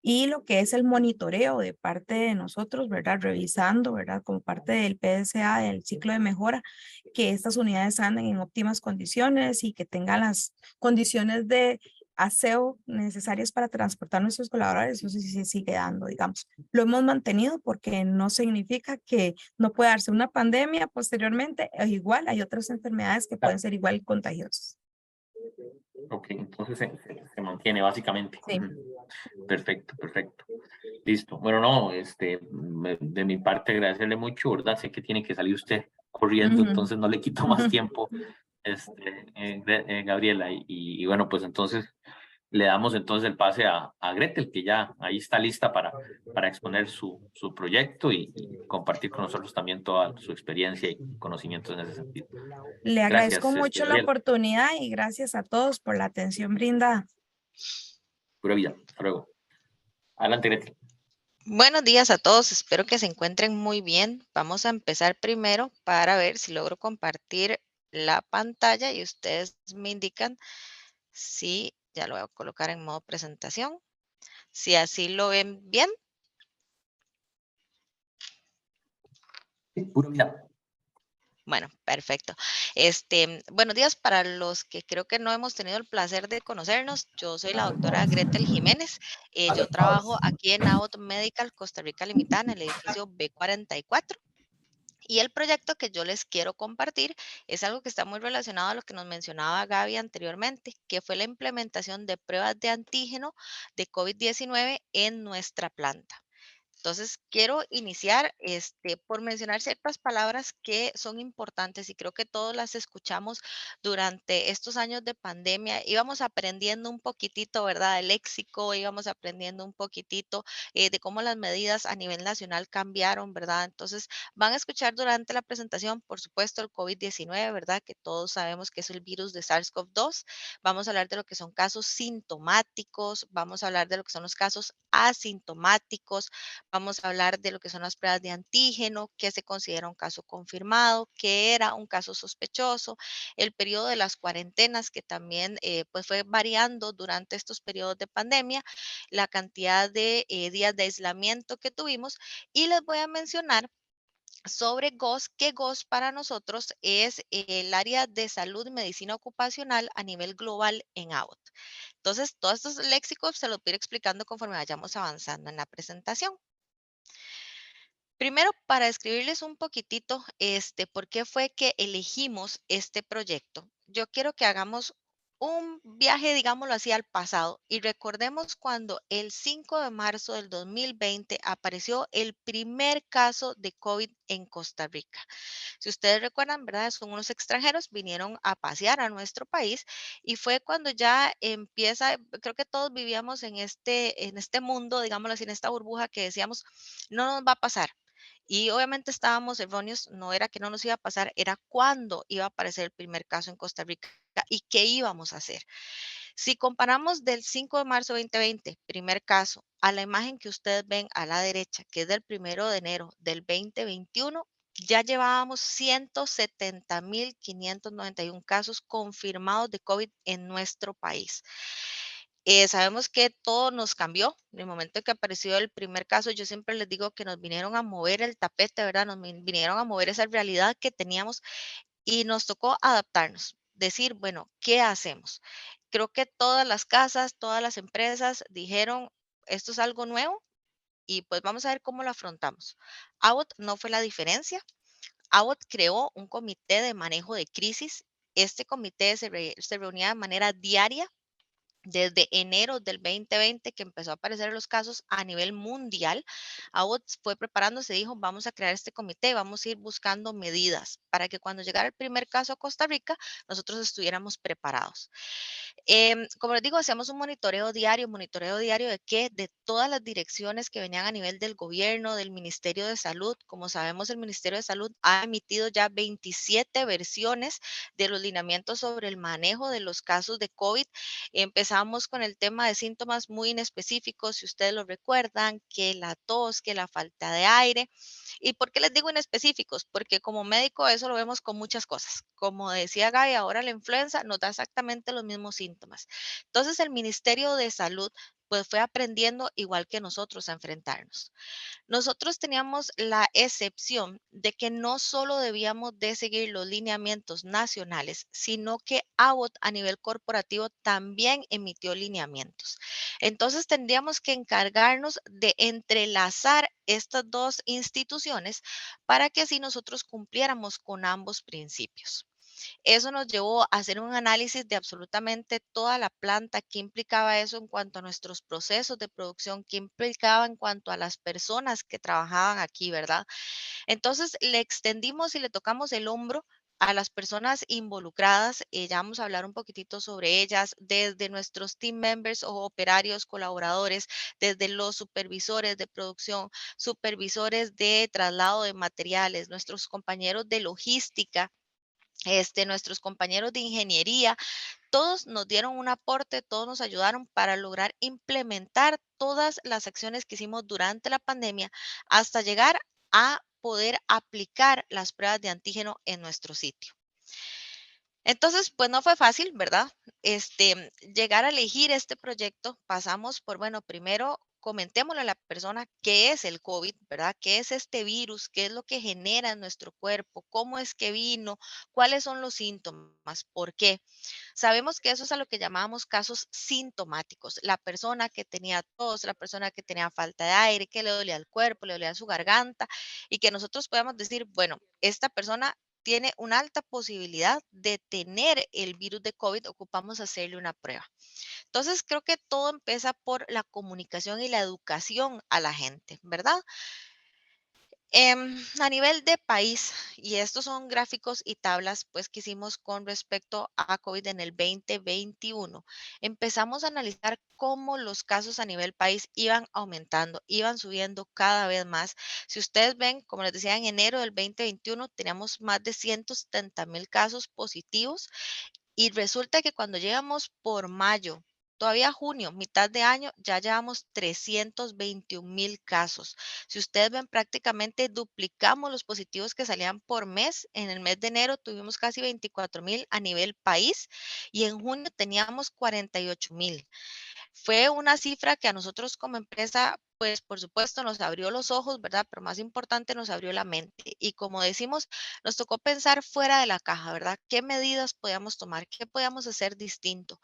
Y lo que es el monitoreo de parte de nosotros, ¿verdad? Revisando, ¿verdad? Como parte del PDCA, del ciclo de mejora, que estas unidades anden en óptimas condiciones y que tengan las condiciones de aseo necesarias para transportar a nuestros colaboradores, eso sí se sigue dando, digamos. Lo hemos mantenido porque no significa que no pueda darse una pandemia posteriormente, igual hay otras enfermedades que pueden ser igual contagiosas. Ok, entonces se mantiene básicamente. Sí. Perfecto. Listo. Bueno, no, de mi parte agradecerle mucho, ¿verdad? Sé que tiene que salir usted corriendo, entonces no le quito más tiempo, Gabriela. Y bueno, pues entonces le damos entonces el pase a Gretel, que ya ahí está lista para exponer su proyecto y compartir con nosotros también toda su experiencia y conocimientos en ese sentido. Le agradezco Gracias, mucho la Gabriela. oportunidad y gracias a todos por la atención brindada. Pura vida. Hasta luego. Adelante, Gretel. Buenos días a todos, espero que se encuentren muy bien. Vamos a empezar primero para ver si logro compartir la pantalla y ustedes me indican si ya lo voy a colocar en modo presentación. Si así lo ven bien. Pura vida. Bueno, perfecto. Buenos días para los que creo que no hemos tenido el placer de conocernos. Yo soy la doctora Gretel Jiménez. Yo trabajo aquí en AOT Medical Costa Rica Limitada en el edificio B44. Y el proyecto que yo les quiero compartir es algo que está muy relacionado a lo que nos mencionaba Gaby anteriormente, que fue la implementación de pruebas de antígeno de COVID-19 en nuestra planta. Entonces, quiero iniciar por mencionar ciertas palabras que son importantes y creo que todos las escuchamos durante estos años de pandemia. Íbamos aprendiendo un poquitito, ¿verdad? El léxico, íbamos aprendiendo un poquitito de cómo las medidas a nivel nacional cambiaron, ¿verdad? Entonces, van a escuchar durante la presentación, por supuesto, el COVID-19, ¿verdad? Que todos sabemos que es el virus de SARS-CoV-2. Vamos a hablar de lo que son casos sintomáticos, vamos a hablar de lo que son los casos asintomáticos, vamos a hablar de lo que son las pruebas de antígeno, qué se considera un caso confirmado, qué era un caso sospechoso, el periodo de las cuarentenas que también pues fue variando durante estos periodos de pandemia, la cantidad de días de aislamiento que tuvimos y les voy a mencionar sobre GOS, que GOS para nosotros es el área de salud y medicina ocupacional a nivel global en AOT. Entonces, todos estos léxicos se los voy a ir explicando conforme vayamos avanzando en la presentación. Primero, para describirles un poquitito, por qué fue que elegimos este proyecto. Yo quiero que hagamos un viaje, digámoslo así, al pasado y recordemos cuando el 5 de marzo del 2020 apareció el primer caso de COVID en Costa Rica. Si ustedes recuerdan, ¿verdad? Son unos extranjeros, vinieron a pasear a nuestro país y fue cuando ya empieza, creo que todos vivíamos en este mundo, digámoslo así, en esta burbuja que decíamos, no nos va a pasar. Y obviamente estábamos erróneos, no era que no nos iba a pasar, era cuándo iba a aparecer el primer caso en Costa Rica y qué íbamos a hacer. Si comparamos del 5 de marzo de 2020, primer caso, a la imagen que ustedes ven a la derecha, que es del 1 de enero del 2021, ya llevábamos 170.591 casos confirmados de COVID en nuestro país. Sabemos que todo nos cambió. En el momento que apareció el primer caso, yo siempre les digo que nos vinieron a mover el tapete, ¿verdad? Nos vinieron a mover esa realidad que teníamos y nos tocó adaptarnos, decir, bueno, ¿qué hacemos? Creo que todas las casas, todas las empresas dijeron, esto es algo nuevo y pues vamos a ver cómo lo afrontamos. Abbott no fue la diferencia. Abbott creó un comité de manejo de crisis. Este comité se reunía de manera diaria desde enero del 2020 que empezó a aparecer los casos a nivel mundial. Abbott fue preparándose, dijo, vamos a crear este comité, vamos a ir buscando medidas para que cuando llegara el primer caso a Costa Rica, nosotros estuviéramos preparados. Como les digo, hacíamos un monitoreo diario de qué, de todas las direcciones que venían a nivel del gobierno, del Ministerio de Salud. Como sabemos, el Ministerio de Salud ha emitido ya 27 versiones de los lineamientos sobre el manejo de los casos de COVID. Empezamos con el tema de síntomas muy inespecíficos, si ustedes lo recuerdan, que la tos, que la falta de aire. ¿Y por qué les digo inespecíficos? Porque como médico eso lo vemos con muchas cosas. Como decía Gaby, ahora la influenza nos da exactamente los mismos síntomas. Entonces el Ministerio de Salud pues fue aprendiendo igual que nosotros a enfrentarnos. Nosotros teníamos la excepción de que no solo debíamos de seguir los lineamientos nacionales, sino que Abbott a nivel corporativo también emitió lineamientos. Entonces tendríamos que encargarnos de entrelazar estas dos instituciones para que así nosotros cumpliéramos con ambos principios. Eso nos llevó a hacer un análisis de absolutamente toda la planta, qué implicaba eso en cuanto a nuestros procesos de producción, qué implicaba en cuanto a las personas que trabajaban aquí, ¿verdad? Entonces le extendimos y le tocamos el hombro a las personas involucradas. Ya vamos a hablar un poquitito sobre ellas, desde nuestros team members o operarios, colaboradores, desde los supervisores de producción, supervisores de traslado de materiales, nuestros compañeros de logística, nuestros compañeros de ingeniería, todos nos dieron un aporte, todos nos ayudaron para lograr implementar todas las acciones que hicimos durante la pandemia hasta llegar a poder aplicar las pruebas de antígeno en nuestro sitio. Entonces, pues no fue fácil, ¿verdad? Llegar a elegir este proyecto, pasamos por, bueno, primero comentémosle a la persona qué es el COVID, ¿verdad? ¿Qué es este virus? ¿Qué es lo que genera en nuestro cuerpo? ¿Cómo es que vino? ¿Cuáles son los síntomas? ¿Por qué? Sabemos que eso es a lo que llamamos casos sintomáticos. La persona que tenía tos, la persona que tenía falta de aire, que le dolía el cuerpo, le dolía su garganta y que nosotros podamos decir, bueno, esta persona tiene una alta posibilidad de tener el virus de COVID, ocupamos hacerle una prueba. Entonces, creo que todo empieza por la comunicación y la educación a la gente, ¿verdad? A nivel de país, y estos son gráficos y tablas pues que hicimos con respecto a COVID en el 2021, empezamos a analizar cómo los casos a nivel país iban aumentando, iban subiendo cada vez más. Si ustedes ven, como les decía, en enero del 2021 teníamos más de 170,000 casos positivos y resulta que cuando llegamos por mayo, todavía junio, mitad de año, ya llevamos 321,000 casos. Si ustedes ven, prácticamente duplicamos los positivos que salían por mes. En el mes de enero tuvimos casi 24,000 a nivel país y en junio teníamos 48,000. Fue una cifra que a nosotros como empresa, pues por supuesto nos abrió los ojos, ¿verdad? Pero más importante, nos abrió la mente. Y como decimos, nos tocó pensar fuera de la caja, ¿verdad? ¿Qué medidas podíamos tomar? ¿Qué podíamos hacer distinto?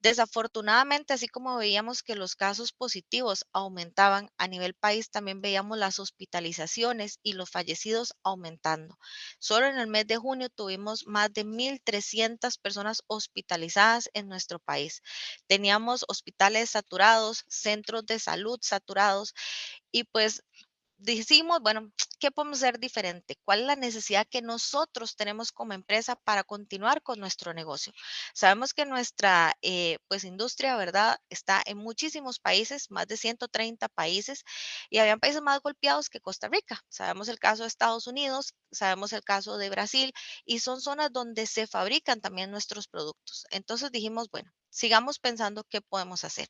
Desafortunadamente, así como veíamos que los casos positivos aumentaban, a nivel país también veíamos las hospitalizaciones y los fallecidos aumentando. Solo en el mes de junio tuvimos más de 1,300 personas hospitalizadas en nuestro país. Teníamos hospitales saturados, centros de salud saturados y pues decimos, bueno, ¿qué podemos hacer diferente? ¿Cuál es la necesidad que nosotros tenemos como empresa para continuar con nuestro negocio? Sabemos que nuestra pues industria, ¿verdad? Está en muchísimos países, más de 130 países, y habían países más golpeados que Costa Rica. Sabemos el caso de Estados Unidos, sabemos el caso de Brasil, y son zonas donde se fabrican también nuestros productos. Entonces dijimos, bueno, sigamos pensando qué podemos hacer.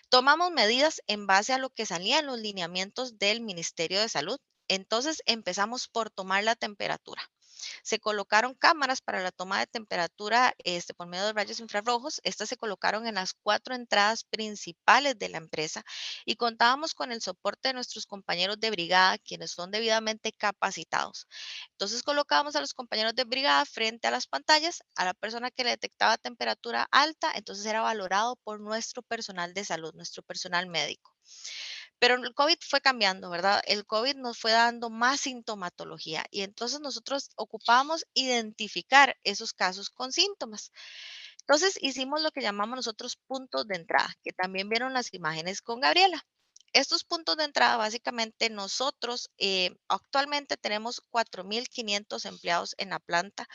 Tomamos medidas en base a lo que salía en los lineamientos del Ministerio de Salud. Entonces empezamos por tomar la temperatura. Se colocaron cámaras para la toma de temperatura por medio de rayos infrarrojos. Estas se colocaron en las 4 entradas principales de la empresa y contábamos con el soporte de nuestros compañeros de brigada, quienes son debidamente capacitados. Entonces colocábamos a los compañeros de brigada frente a las pantallas, a la persona que le detectaba temperatura alta, entonces era valorado por nuestro personal de salud, nuestro personal médico. Pero el COVID fue cambiando, ¿verdad? El COVID nos fue dando más sintomatología y entonces nosotros ocupábamos identificar esos casos con síntomas. Entonces hicimos lo que llamamos nosotros puntos de entrada, que también vieron las imágenes con Gabriela. Estos puntos de entrada, básicamente nosotros actualmente tenemos 4,500 empleados en la planta.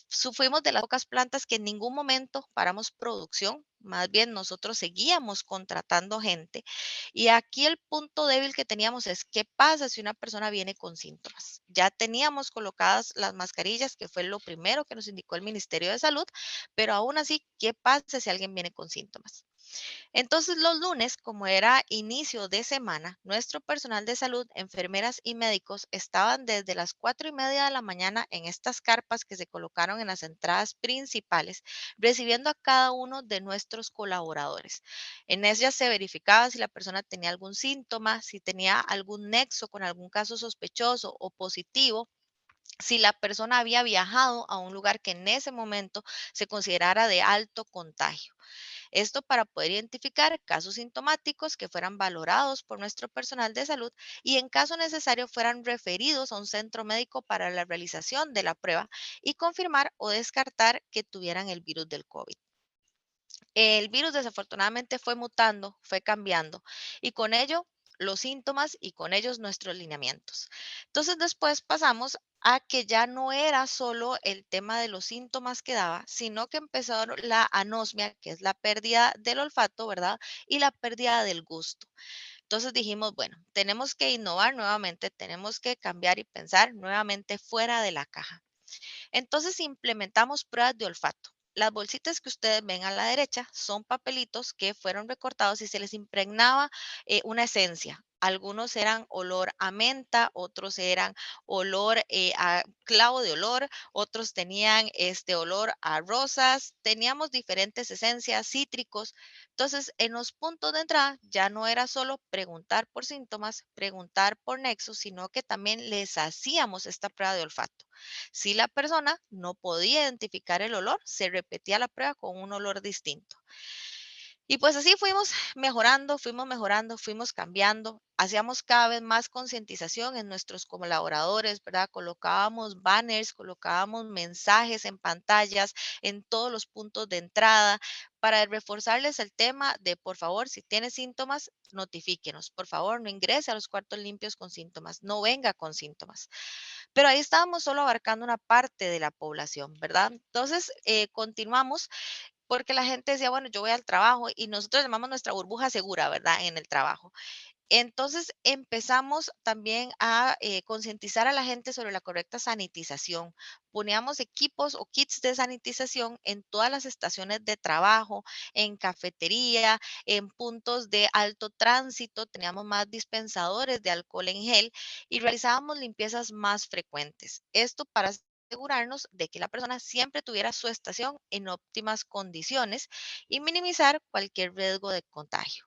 Fuimos de las pocas plantas que en ningún momento paramos producción, más bien nosotros seguíamos contratando gente. Y aquí el punto débil que teníamos es, ¿qué pasa si una persona viene con síntomas? Ya teníamos colocadas las mascarillas, que fue lo primero que nos indicó el Ministerio de Salud, pero aún así, ¿qué pasa si alguien viene con síntomas? Entonces, los lunes, como era inicio de semana, nuestro personal de salud, enfermeras y médicos estaban desde las 4:30 de la mañana en estas carpas que se colocaron en las entradas principales, recibiendo a cada uno de nuestros colaboradores. En ellas se verificaba si la persona tenía algún síntoma, si tenía algún nexo con algún caso sospechoso o positivo, si la persona había viajado a un lugar que en ese momento se considerara de alto contagio. Esto para poder identificar casos sintomáticos que fueran valorados por nuestro personal de salud y en caso necesario fueran referidos a un centro médico para la realización de la prueba y confirmar o descartar que tuvieran el virus del COVID. El virus desafortunadamente fue mutando, fue cambiando y con ello los síntomas y con ellos nuestros lineamientos. Entonces después pasamos a que ya no era solo el tema de los síntomas que daba, sino que empezó la anosmia, que es la pérdida del olfato, ¿verdad? Y la pérdida del gusto. Entonces dijimos, bueno, tenemos que innovar nuevamente, tenemos que cambiar y pensar nuevamente fuera de la caja. Entonces implementamos pruebas de olfato. Las bolsitas que ustedes ven a la derecha son papelitos que fueron recortados y se les impregnaba una esencia. Algunos eran olor a menta, otros eran olor a clavo de olor, otros tenían este olor a rosas, teníamos diferentes esencias, cítricos. Entonces, en los puntos de entrada ya no era solo preguntar por síntomas, preguntar por nexos, sino que también les hacíamos esta prueba de olfato. Si la persona no podía identificar el olor, se repetía la prueba con un olor distinto. Y pues así fuimos mejorando, fuimos cambiando, hacíamos cada vez más concientización en nuestros colaboradores, ¿verdad? Colocábamos banners, colocábamos mensajes en pantallas, en todos los puntos de entrada, para reforzarles el tema de, por favor, si tiene síntomas, notifíquenos. Por favor, no ingrese a los cuartos limpios con síntomas, no venga con síntomas. Pero ahí estábamos solo abarcando una parte de la población, ¿verdad? Entonces, continuamos porque la gente decía, bueno, yo voy al trabajo y nosotros llamamos nuestra burbuja segura, ¿verdad? En el trabajo. Entonces empezamos también a concientizar a la gente sobre la correcta sanitización. Poníamos equipos o kits de sanitización en todas las estaciones de trabajo, en cafetería, en puntos de alto tránsito, teníamos más dispensadores de alcohol en gel y realizábamos limpiezas más frecuentes. Esto para asegurarnos de que la persona siempre tuviera su estación en óptimas condiciones y minimizar cualquier riesgo de contagio.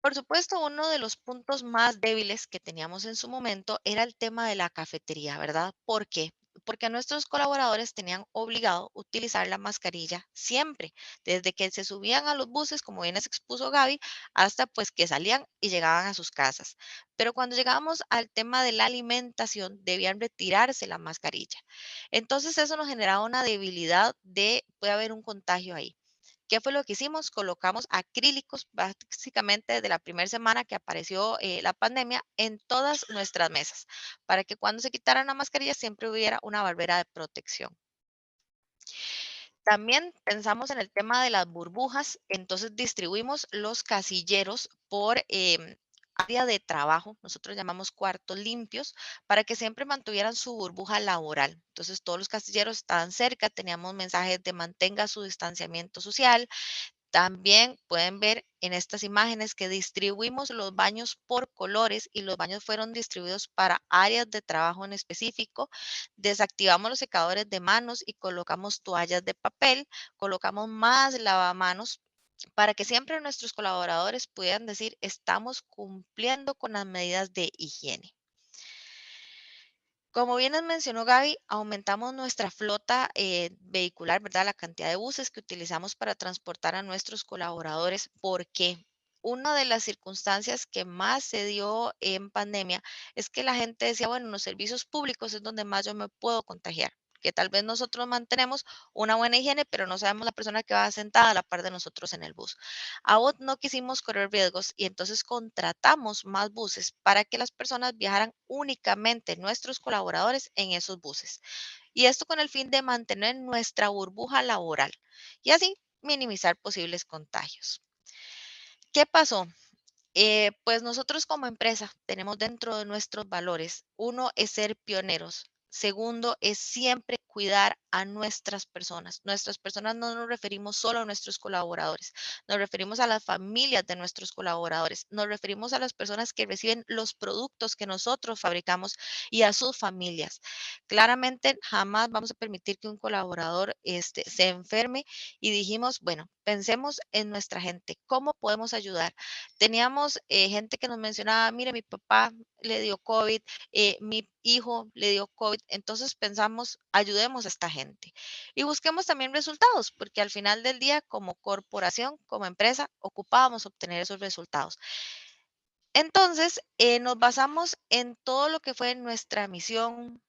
Por supuesto, uno de los puntos más débiles que teníamos en su momento era el tema de la cafetería, ¿verdad? ¿Por qué? Porque nuestros colaboradores tenían obligado utilizar la mascarilla siempre, desde que se subían a los buses, como bien les expuso Gaby, hasta pues que salían y llegaban a sus casas. Pero cuando llegábamos al tema de la alimentación, debían retirarse la mascarilla. Entonces eso nos generaba una debilidad de, puede haber un contagio ahí. ¿Qué fue lo que hicimos? Colocamos acrílicos básicamente desde la primera semana que apareció la pandemia en todas nuestras mesas, para que cuando se quitaran la mascarilla siempre hubiera una barrera de protección. También pensamos en el tema de las burbujas, entonces distribuimos los casilleros por área de trabajo, nosotros llamamos cuartos limpios, para que siempre mantuvieran su burbuja laboral. Entonces todos los casilleros estaban cerca, teníamos mensajes de mantenga su distanciamiento social. También pueden ver en estas imágenes que distribuimos los baños por colores y los baños fueron distribuidos para áreas de trabajo en específico. Desactivamos los secadores de manos y colocamos toallas de papel, colocamos más lavamanos para que siempre nuestros colaboradores puedan decir estamos cumpliendo con las medidas de higiene. Como bien nos mencionó Gaby, aumentamos nuestra flota vehicular, ¿verdad? La cantidad de buses que utilizamos para transportar a nuestros colaboradores. ¿Por qué? Una de las circunstancias que más se dio en pandemia es que la gente decía, bueno, en los servicios públicos es donde más yo me puedo contagiar, que tal vez nosotros mantenemos una buena higiene, pero no sabemos la persona que va sentada a la par de nosotros en el bus. A vos no quisimos correr riesgos y entonces contratamos más buses para que las personas viajaran únicamente, nuestros colaboradores, en esos buses. Y esto con el fin de mantener nuestra burbuja laboral y así minimizar posibles contagios. ¿Qué pasó? Pues nosotros como empresa tenemos dentro de nuestros valores, uno es ser pioneros, segundo es siempre cuidar a nuestras personas. Nuestras personas no nos referimos solo a nuestros colaboradores, nos referimos a las familias de nuestros colaboradores, nos referimos a las personas que reciben los productos que nosotros fabricamos y a sus familias. Claramente jamás vamos a permitir que un colaborador se enferme y dijimos, bueno, pensemos en nuestra gente, ¿cómo podemos ayudar? Teníamos gente que nos mencionaba, mire, mi papá le dio COVID, mi hijo le dio COVID, entonces pensamos, ayudemos a esta gente y busquemos también resultados, porque al final del día, como corporación, como empresa, ocupábamos obtener esos resultados. Entonces, nos basamos en todo lo que fue nuestra misión,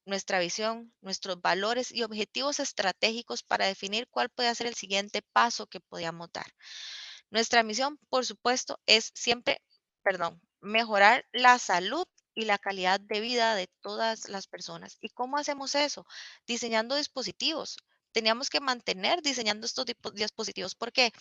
nuestra visión, nuestros valores y objetivos estratégicos para definir cuál puede ser el siguiente paso que podíamos dar. Nuestra misión, por supuesto, es siempre, mejorar la salud y la calidad de vida de todas las personas. ¿Y cómo hacemos eso? Diseñando dispositivos. Teníamos que mantener diseñando estos dispositivos. ¿Por qué?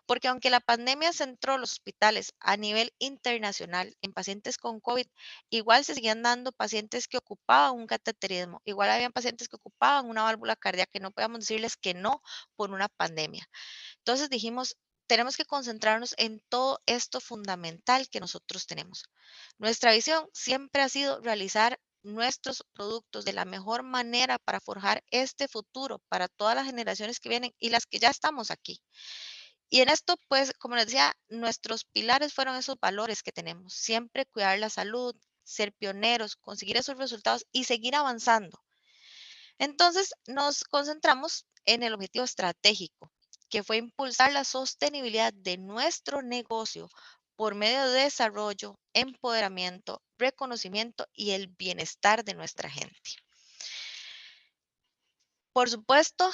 Porque aunque la pandemia centró los hospitales a nivel internacional en pacientes con COVID, igual se seguían dando pacientes que ocupaban un cateterismo, igual habían pacientes que ocupaban una válvula cardíaca, y no podíamos decirles que no por una pandemia. Entonces dijimos, tenemos que concentrarnos en todo esto fundamental que nosotros tenemos. Nuestra visión siempre ha sido realizar nuestros productos de la mejor manera para forjar este futuro para todas las generaciones que vienen y las que ya estamos aquí. Y en esto, pues, como les decía, nuestros pilares fueron esos valores que tenemos. Siempre cuidar la salud, ser pioneros, conseguir esos resultados y seguir avanzando. Entonces, nos concentramos en el objetivo estratégico, que fue impulsar la sostenibilidad de nuestro negocio por medio de desarrollo, empoderamiento, reconocimiento y el bienestar de nuestra gente. Por supuesto,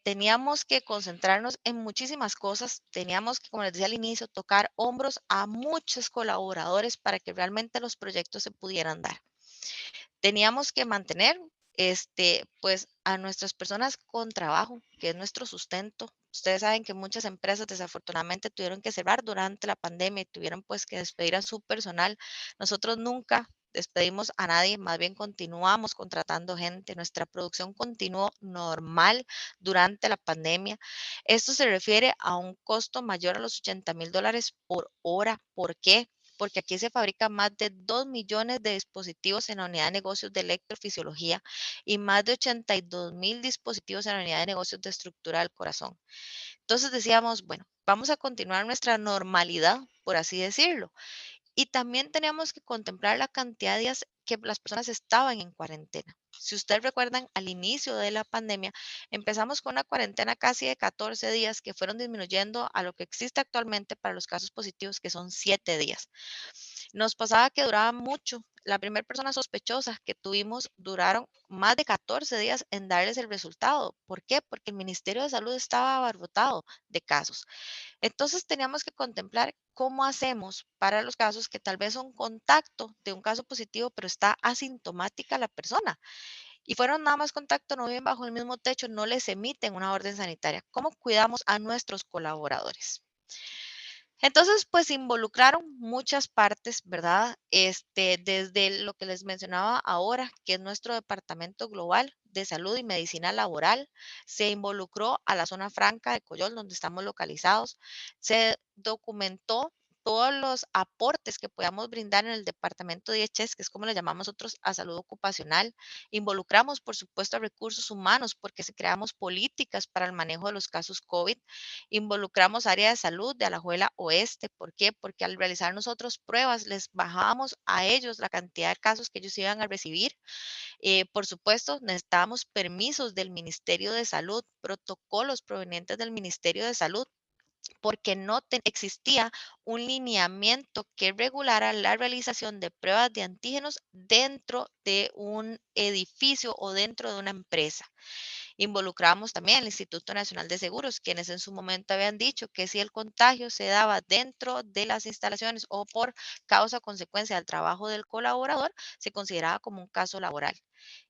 teníamos que concentrarnos en muchísimas cosas. Teníamos que, como les decía al inicio, tocar hombros a muchos colaboradores para que realmente los proyectos se pudieran dar. Teníamos que mantener, pues, a nuestras personas con trabajo, que es nuestro sustento. Ustedes saben que muchas empresas desafortunadamente tuvieron que cerrar durante la pandemia y tuvieron pues que despedir a su personal. Nosotros nunca despedimos a nadie, más bien continuamos contratando gente. Nuestra producción continuó normal durante la pandemia. Esto se refiere a un costo mayor a los $80,000 por hora. ¿Por qué? Porque aquí se fabrican más de 2 millones de dispositivos en la unidad de negocios de electrofisiología y más de 82,000 dispositivos en la unidad de negocios de estructura del corazón. Entonces decíamos, bueno, vamos a continuar nuestra normalidad, por así decirlo. Y también teníamos que contemplar la cantidad de días que las personas estaban en cuarentena. Si ustedes recuerdan, al inicio de la pandemia, empezamos con una cuarentena casi de 14 días que fueron disminuyendo a lo que existe actualmente para los casos positivos, que son 7 días. Nos pasaba que duraba mucho. La primera persona sospechosa que tuvimos duraron más de 14 días en darles el resultado. ¿Por qué? Porque el Ministerio de Salud estaba abarrotado de casos. Entonces teníamos que contemplar cómo hacemos para los casos que tal vez son contacto de un caso positivo, pero está asintomática la persona. Y fueron nada más contacto, no viven bajo el mismo techo, no les emiten una orden sanitaria. ¿Cómo cuidamos a nuestros colaboradores? Entonces, pues involucraron muchas partes, ¿verdad? Desde lo que les mencionaba ahora, que es nuestro departamento global de salud y medicina laboral, se involucró a la zona franca de Coyol, donde estamos localizados, se documentó todos los aportes que podamos brindar en el departamento de IHS, que es como le llamamos nosotros a salud ocupacional. Involucramos, por supuesto, a recursos humanos porque se creamos políticas para el manejo de los casos COVID. Involucramos área de salud de Alajuela Oeste. ¿Por qué? Porque al realizar nosotros pruebas, les bajábamos a ellos la cantidad de casos que ellos iban a recibir. Por supuesto, necesitábamos permisos del Ministerio de Salud, protocolos provenientes del Ministerio de Salud, porque no existía un lineamiento que regulara la realización de pruebas de antígenos dentro de un edificio o dentro de una empresa. Involucramos también al Instituto Nacional de Seguros, quienes en su momento habían dicho que si el contagio se daba dentro de las instalaciones o por causa o consecuencia del trabajo del colaborador, se consideraba como un caso laboral.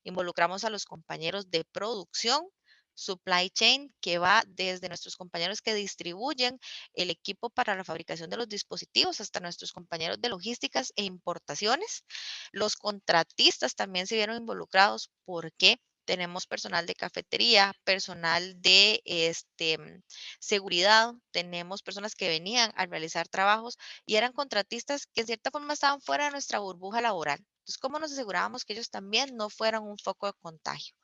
Involucramos a los compañeros de producción, supply chain, que va desde nuestros compañeros que distribuyen el equipo para la fabricación de los dispositivos hasta nuestros compañeros de logísticas e importaciones. Los contratistas también se vieron involucrados. ¿Por qué? Tenemos personal de cafetería, personal de seguridad, tenemos personas que venían a realizar trabajos y eran contratistas que en cierta forma estaban fuera de nuestra burbuja laboral. Entonces, ¿cómo nos asegurábamos que ellos también no fueran un foco de contagio?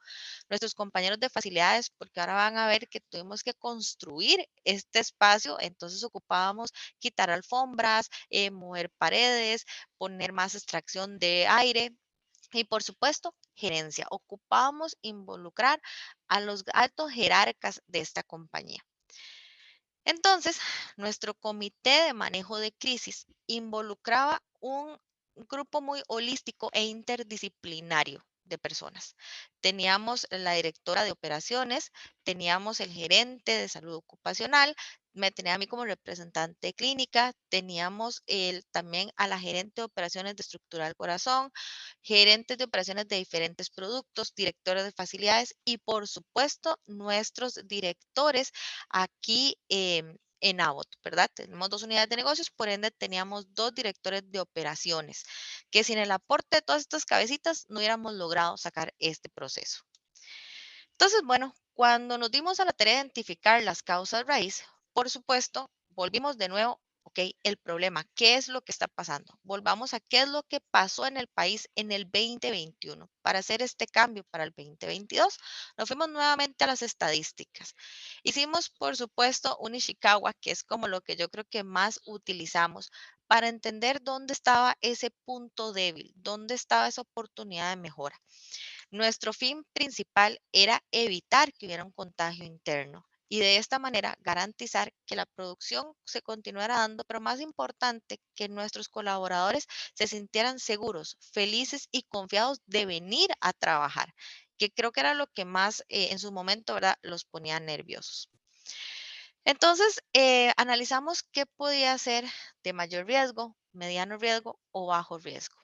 Nuestros compañeros de facilidades, porque ahora van a ver que tuvimos que construir este espacio, entonces ocupábamos quitar alfombras, mover paredes, poner más extracción de aire. Y por supuesto, gerencia. Ocupábamos involucrar a los altos jerarcas de esta compañía. Entonces, nuestro comité de manejo de crisis involucraba un grupo muy holístico e interdisciplinario de personas. Teníamos la directora de operaciones, teníamos el gerente de salud ocupacional, me tenía a mí como representante clínica, teníamos también a la gerente de operaciones de estructura del corazón, gerentes de operaciones de diferentes productos, directores de facilidades y por supuesto nuestros directores aquí en Abbott, ¿verdad? Tenemos 2 unidades de negocios, por ende teníamos 2 directores de operaciones, que sin el aporte de todas estas cabecitas no hubiéramos logrado sacar este proceso. Entonces, bueno, cuando nos dimos a la tarea de identificar las causas raíz, por supuesto, volvimos de nuevo, ok, el problema, ¿qué es lo que está pasando? Volvamos a qué es lo que pasó en el país en el 2021 para hacer este cambio para el 2022. Nos fuimos nuevamente a las estadísticas. Hicimos, por supuesto, un Ishikawa, que es como lo que yo creo que más utilizamos para entender dónde estaba ese punto débil, dónde estaba esa oportunidad de mejora. Nuestro fin principal era evitar que hubiera un contagio interno. y de esta manera garantizar que la producción se continuara dando, pero más importante, que nuestros colaboradores se sintieran seguros, felices y confiados de venir a trabajar, que creo que era lo que más en su momento, ¿verdad?, los ponía nerviosos. Entonces, analizamos qué podía ser de mayor riesgo, mediano riesgo o bajo riesgo.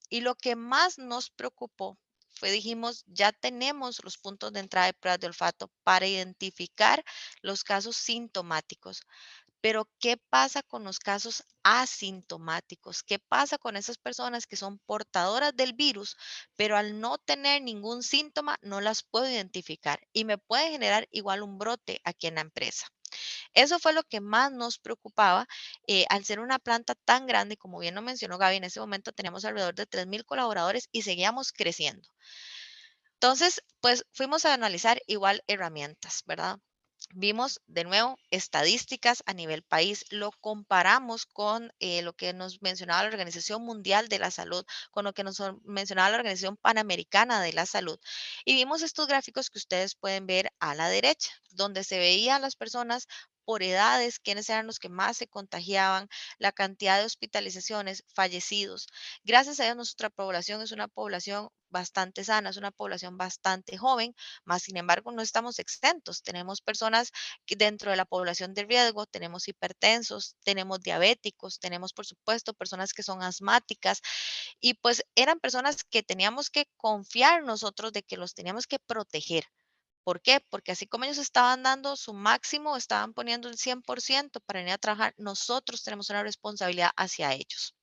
Y lo que más nos preocupó fue, dijimos, ya tenemos los puntos de entrada de pruebas de olfato para identificar los casos sintomáticos. Pero, ¿qué pasa con los casos asintomáticos? ¿Qué pasa con esas personas que son portadoras del virus, pero al no tener ningún síntoma no las puedo identificar y me puede generar igual un brote aquí en la empresa? Eso fue lo que más nos preocupaba al ser una planta tan grande, como bien lo mencionó Gaby, en ese momento teníamos alrededor de 3,000 colaboradores y seguíamos creciendo. Entonces, pues fuimos a analizar igual herramientas, ¿verdad? Vimos de nuevo estadísticas a nivel país, lo comparamos con lo que nos mencionaba la Organización Mundial de la Salud, con lo que nos mencionaba la Organización Panamericana de la Salud. Y vimos estos gráficos que ustedes pueden ver a la derecha, donde se veían las personas por edades, quiénes eran los que más se contagiaban, la cantidad de hospitalizaciones, fallecidos. Gracias a Dios, nuestra población es una población bastante sana, es una población bastante joven, más sin embargo no estamos exentos. Tenemos personas que dentro de la población de riesgo, tenemos hipertensos, tenemos diabéticos, tenemos por supuesto personas que son asmáticas y pues eran personas que teníamos que confiar nosotros de que los teníamos que proteger. ¿Por qué? Porque así como ellos estaban dando su máximo, estaban poniendo el 100% para venir a trabajar, nosotros tenemos una responsabilidad hacia ellos.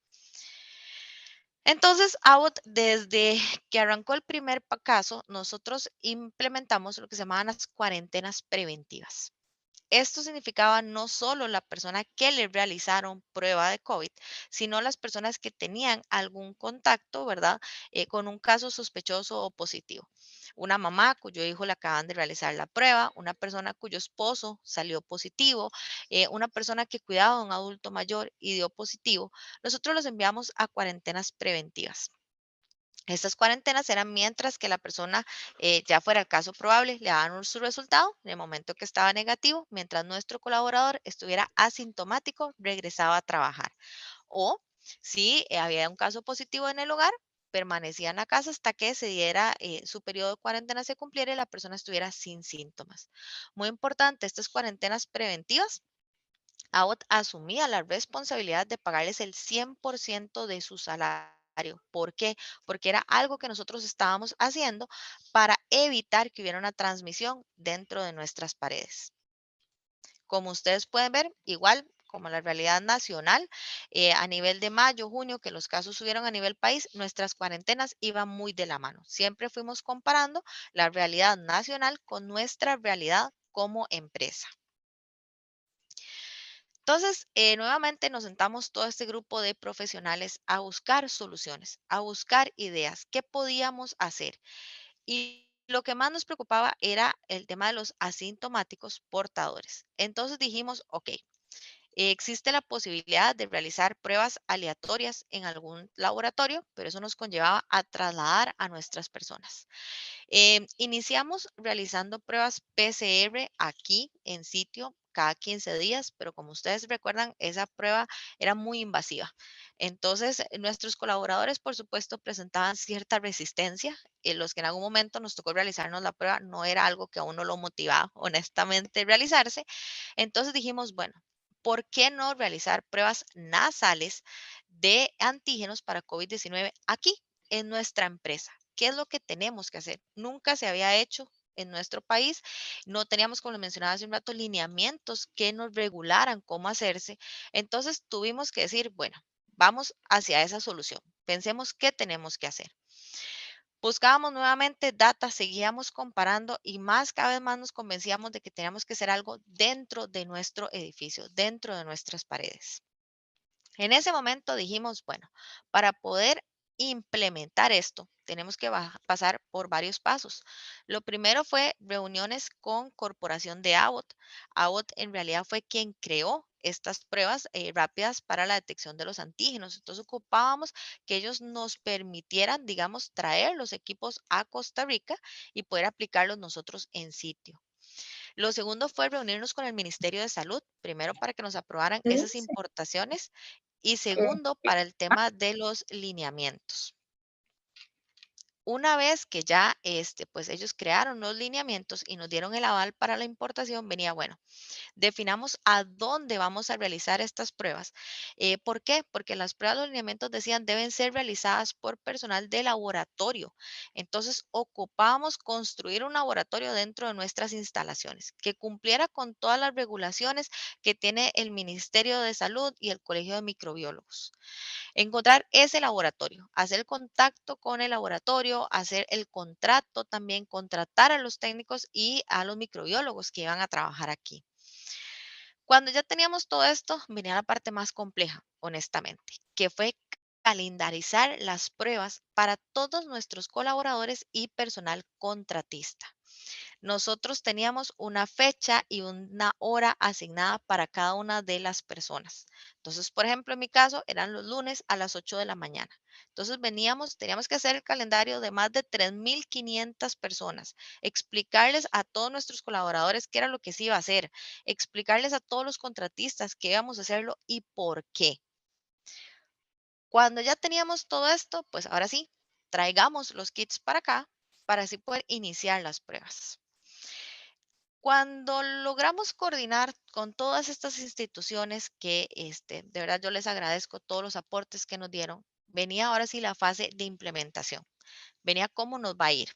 Entonces, Abbott, desde que arrancó el primer caso, nosotros implementamos lo que se llamaban las cuarentenas preventivas. Esto significaba no solo la persona que le realizaron prueba de COVID, sino las personas que tenían algún contacto, ¿verdad? Con un caso sospechoso o positivo. Una mamá cuyo hijo le acaban de realizar la prueba, una persona cuyo esposo salió positivo, una persona que cuidaba a un adulto mayor y dio positivo. Nosotros los enviamos a cuarentenas preventivas. Estas cuarentenas eran mientras que la persona, ya fuera el caso probable, le daban su resultado, en el momento que estaba negativo, mientras nuestro colaborador estuviera asintomático, regresaba a trabajar. O si había un caso positivo en el hogar, permanecía en la casa hasta que se diera su periodo de cuarentena se cumpliera y la persona estuviera sin síntomas. Muy importante, estas cuarentenas preventivas, Abbott asumía la responsabilidad de pagarles el 100% de su salario. ¿Por qué? Porque era algo que nosotros estábamos haciendo para evitar que hubiera una transmisión dentro de nuestras paredes. Como ustedes pueden ver, igual como la realidad nacional, a nivel de mayo, junio, que los casos subieron a nivel país, nuestras cuarentenas iban muy de la mano. Siempre fuimos comparando la realidad nacional con nuestra realidad como empresa. Entonces, nuevamente nos sentamos todo este grupo de profesionales a buscar soluciones, a buscar ideas, qué podíamos hacer. Y lo que más nos preocupaba era el tema de los asintomáticos portadores. Entonces dijimos, ok, existe la posibilidad de realizar pruebas aleatorias en algún laboratorio, pero eso nos conllevaba a trasladar a nuestras personas. Iniciamos realizando pruebas PCR aquí en sitio cada 15 días, pero como ustedes recuerdan, esa prueba era muy invasiva. Entonces, nuestros colaboradores, por supuesto, presentaban cierta resistencia. Los que en algún momento nos tocó realizarnos la prueba no era algo que a uno lo motivaba, honestamente, realizarse. Entonces dijimos, bueno, ¿por qué no realizar pruebas nasales de antígenos para COVID-19 aquí en nuestra empresa? ¿Qué es lo que tenemos que hacer? Nunca se había hecho en nuestro país. No teníamos, como lo mencionaba hace un rato, lineamientos que nos regularan cómo hacerse. Entonces tuvimos que decir, bueno, vamos hacia esa solución. Pensemos qué tenemos que hacer. Buscábamos nuevamente data, seguíamos comparando y más, cada vez más nos convencíamos de que teníamos que hacer algo dentro de nuestro edificio, dentro de nuestras paredes. En ese momento dijimos, bueno, para poder implementar esto, tenemos que pasar por varios pasos. Lo primero fue reuniones con Corporación de Abbott. Abbott en realidad fue quien creó estas pruebas rápidas para la detección de los antígenos. Entonces ocupábamos que ellos nos permitieran, digamos, traer los equipos a Costa Rica y poder aplicarlos nosotros en sitio. Lo segundo fue reunirnos con el Ministerio de Salud, primero para que nos aprobaran esas importaciones y segundo para el tema de los lineamientos. Una vez que ya pues ellos crearon los lineamientos y nos dieron el aval para la importación, venía, bueno, definamos a dónde vamos a realizar estas pruebas. ¿Por qué? Porque las pruebas de lineamientos decían deben ser realizadas por personal de laboratorio. Entonces, ocupábamos construir un laboratorio dentro de nuestras instalaciones que cumpliera con todas las regulaciones que tiene el Ministerio de Salud y el Colegio de Microbiólogos. Encontrar ese laboratorio, hacer el contacto con el laboratorio, hacer el contrato también, contratar a los técnicos y a los microbiólogos que iban a trabajar aquí. Cuando ya teníamos todo esto, venía la parte más compleja, honestamente, que fue calendarizar las pruebas para todos nuestros colaboradores y personal contratista. Nosotros teníamos una fecha y una hora asignada para cada una de las personas. Entonces, por ejemplo, en mi caso, eran los lunes a las 8 de la mañana. Entonces teníamos que hacer el calendario de más de 3.500 personas, explicarles a todos nuestros colaboradores qué era lo que se iba a hacer, explicarles a todos los contratistas que íbamos a hacerlo y por qué. Cuando ya teníamos todo esto, pues ahora sí, traigamos los kits para acá para así poder iniciar las pruebas. Cuando logramos coordinar con todas estas instituciones que de verdad yo les agradezco todos los aportes que nos dieron, venía ahora sí la fase de implementación. Venía cómo nos va a ir.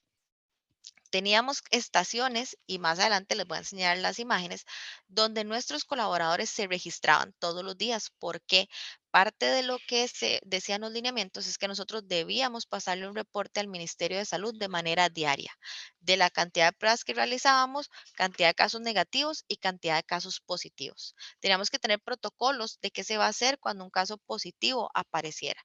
Teníamos estaciones, y más adelante les voy a enseñar las imágenes, donde nuestros colaboradores se registraban todos los días, porque parte de lo que se decían los lineamientos es que nosotros debíamos pasarle un reporte al Ministerio de Salud de manera diaria, de la cantidad de pruebas que realizábamos, cantidad de casos negativos y cantidad de casos positivos. Teníamos que tener protocolos de qué se va a hacer cuando un caso positivo apareciera.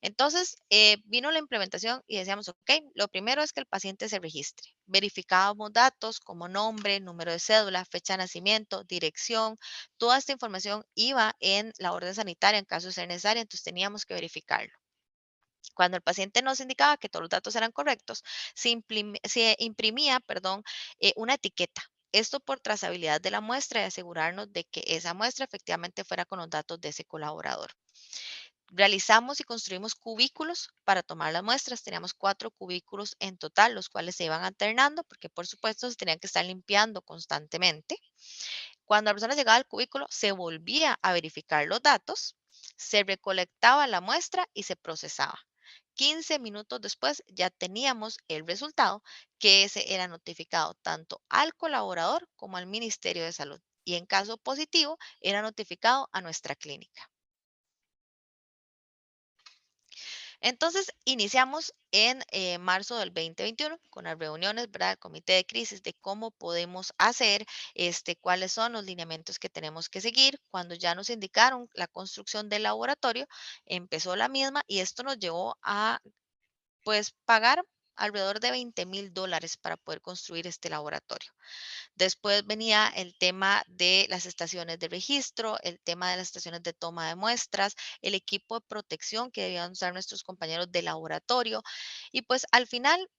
Entonces, vino la implementación y decíamos, ok, lo primero es que el paciente se registre. Verificábamos datos como nombre, número de cédula, fecha de nacimiento, dirección. Toda esta información iba en la orden sanitaria en caso de ser necesaria, entonces teníamos que verificarlo. Cuando el paciente nos indicaba que todos los datos eran correctos, se imprimía, una etiqueta. Esto por trazabilidad de la muestra y asegurarnos de que esa muestra efectivamente fuera con los datos de ese colaborador. Realizamos y construimos cubículos para tomar las muestras. Teníamos 4 cubículos en total, los cuales se iban alternando porque por supuesto se tenían que estar limpiando constantemente. Cuando la persona llegaba al cubículo, se volvía a verificar los datos, se recolectaba la muestra y se procesaba. 15 minutos después ya teníamos el resultado, que ese era notificado tanto al colaborador como al Ministerio de Salud. Y en caso positivo, era notificado a nuestra clínica. Entonces, iniciamos en marzo del 2021 con las reuniones, ¿verdad? El comité de crisis de cómo podemos hacer, cuáles son los lineamientos que tenemos que seguir. Cuando ya nos indicaron la construcción del laboratorio, empezó la misma y esto nos llevó a, pues, pagar alrededor de $20,000 para poder construir este laboratorio. Después venía el tema de las estaciones de registro, el tema de las estaciones de toma de muestras, el equipo de protección que debían usar nuestros compañeros de laboratorio. Y pues al final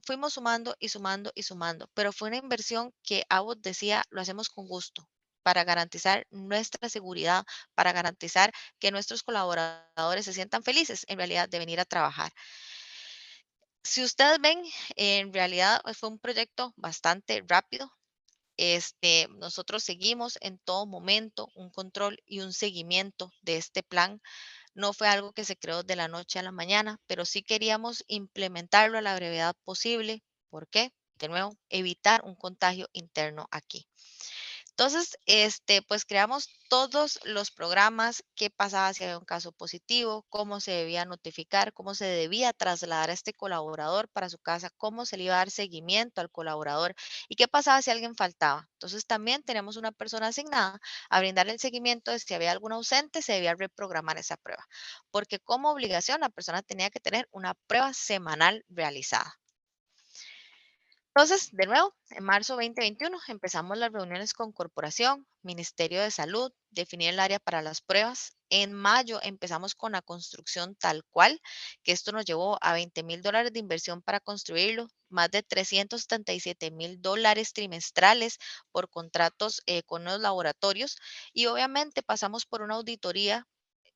fuimos sumando y sumando y sumando, pero fue una inversión que Abbott decía, lo hacemos con gusto para garantizar nuestra seguridad, para garantizar que nuestros colaboradores se sientan felices en realidad de venir a trabajar. Si ustedes ven, en realidad fue un proyecto bastante rápido. Nosotros seguimos en todo momento un control y un seguimiento de este plan. No fue algo que se creó de la noche a la mañana, pero sí queríamos implementarlo a la brevedad posible. ¿Por qué? De nuevo, evitar un contagio interno aquí. Entonces, pues creamos todos los programas, qué pasaba si había un caso positivo, cómo se debía notificar, cómo se debía trasladar a este colaborador para su casa, cómo se le iba a dar seguimiento al colaborador y qué pasaba si alguien faltaba. Entonces, también tenemos una persona asignada a brindar el seguimiento de si había algún ausente, se debía reprogramar esa prueba, porque como obligación la persona tenía que tener una prueba semanal realizada. Entonces, de nuevo, en marzo 2021 empezamos las reuniones con corporación, Ministerio de Salud, definir el área para las pruebas. En mayo empezamos con la construcción tal cual, que esto nos llevó a $20,000 de inversión para construirlo, más de $377,000 trimestrales por contratos con los laboratorios y obviamente pasamos por una auditoría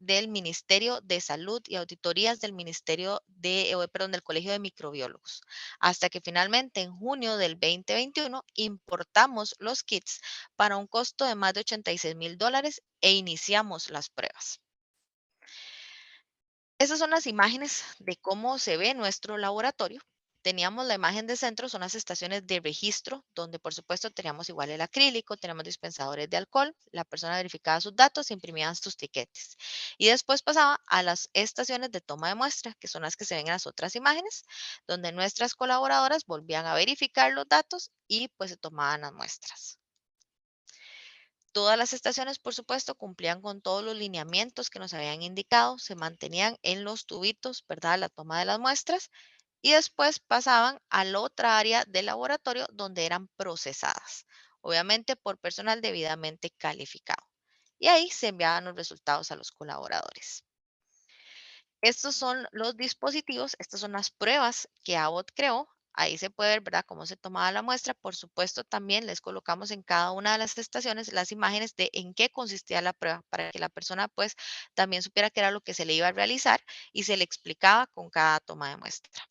del Ministerio de Salud y auditorías del del Colegio de Microbiólogos hasta que finalmente en junio del 2021 importamos los kits para un costo de más de $86,000 e iniciamos las pruebas. Esas son las imágenes de cómo se ve nuestro laboratorio. Teníamos la imagen de centro, son las estaciones de registro, donde por supuesto teníamos igual el acrílico, tenemos dispensadores de alcohol, la persona verificaba sus datos, imprimía sus tiquetes. Y después pasaba a las estaciones de toma de muestra, que son las que se ven en las otras imágenes, donde nuestras colaboradoras volvían a verificar los datos y pues se tomaban las muestras. Todas las estaciones, por supuesto, cumplían con todos los lineamientos que nos habían indicado, se mantenían en los tubitos, ¿verdad? La toma de las muestras y después pasaban a la otra área del laboratorio donde eran procesadas, obviamente por personal debidamente calificado. Y ahí se enviaban los resultados a los colaboradores. Estos son los dispositivos, estas son las pruebas que Abbott creó. Ahí se puede ver, ¿verdad?, cómo se tomaba la muestra. Por supuesto, también les colocamos en cada una de las estaciones las imágenes de en qué consistía la prueba para que la persona pues también supiera qué era lo que se le iba a realizar y se le explicaba con cada toma de muestra.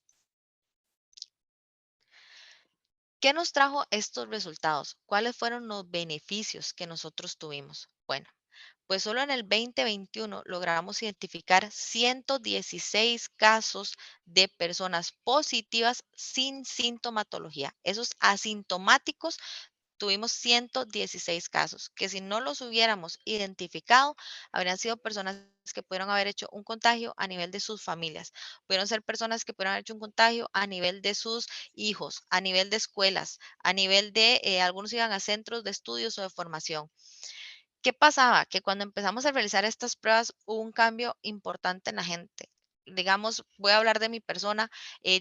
¿Qué nos trajo estos resultados? ¿Cuáles fueron los beneficios que nosotros tuvimos? Bueno, pues solo en el 2021 logramos identificar 116 casos de personas positivas sin sintomatología. Esos asintomáticos tuvimos 116 casos, que si no los hubiéramos identificado, habrían sido personas que pudieron haber hecho un contagio a nivel de sus familias, pudieron ser personas que pudieron haber hecho un contagio a nivel de sus hijos, a nivel de escuelas, a nivel de algunos iban a centros de estudios o de formación. ¿Qué pasaba? Que cuando empezamos a realizar estas pruebas hubo un cambio importante en la gente. Digamos, voy a hablar de mi persona,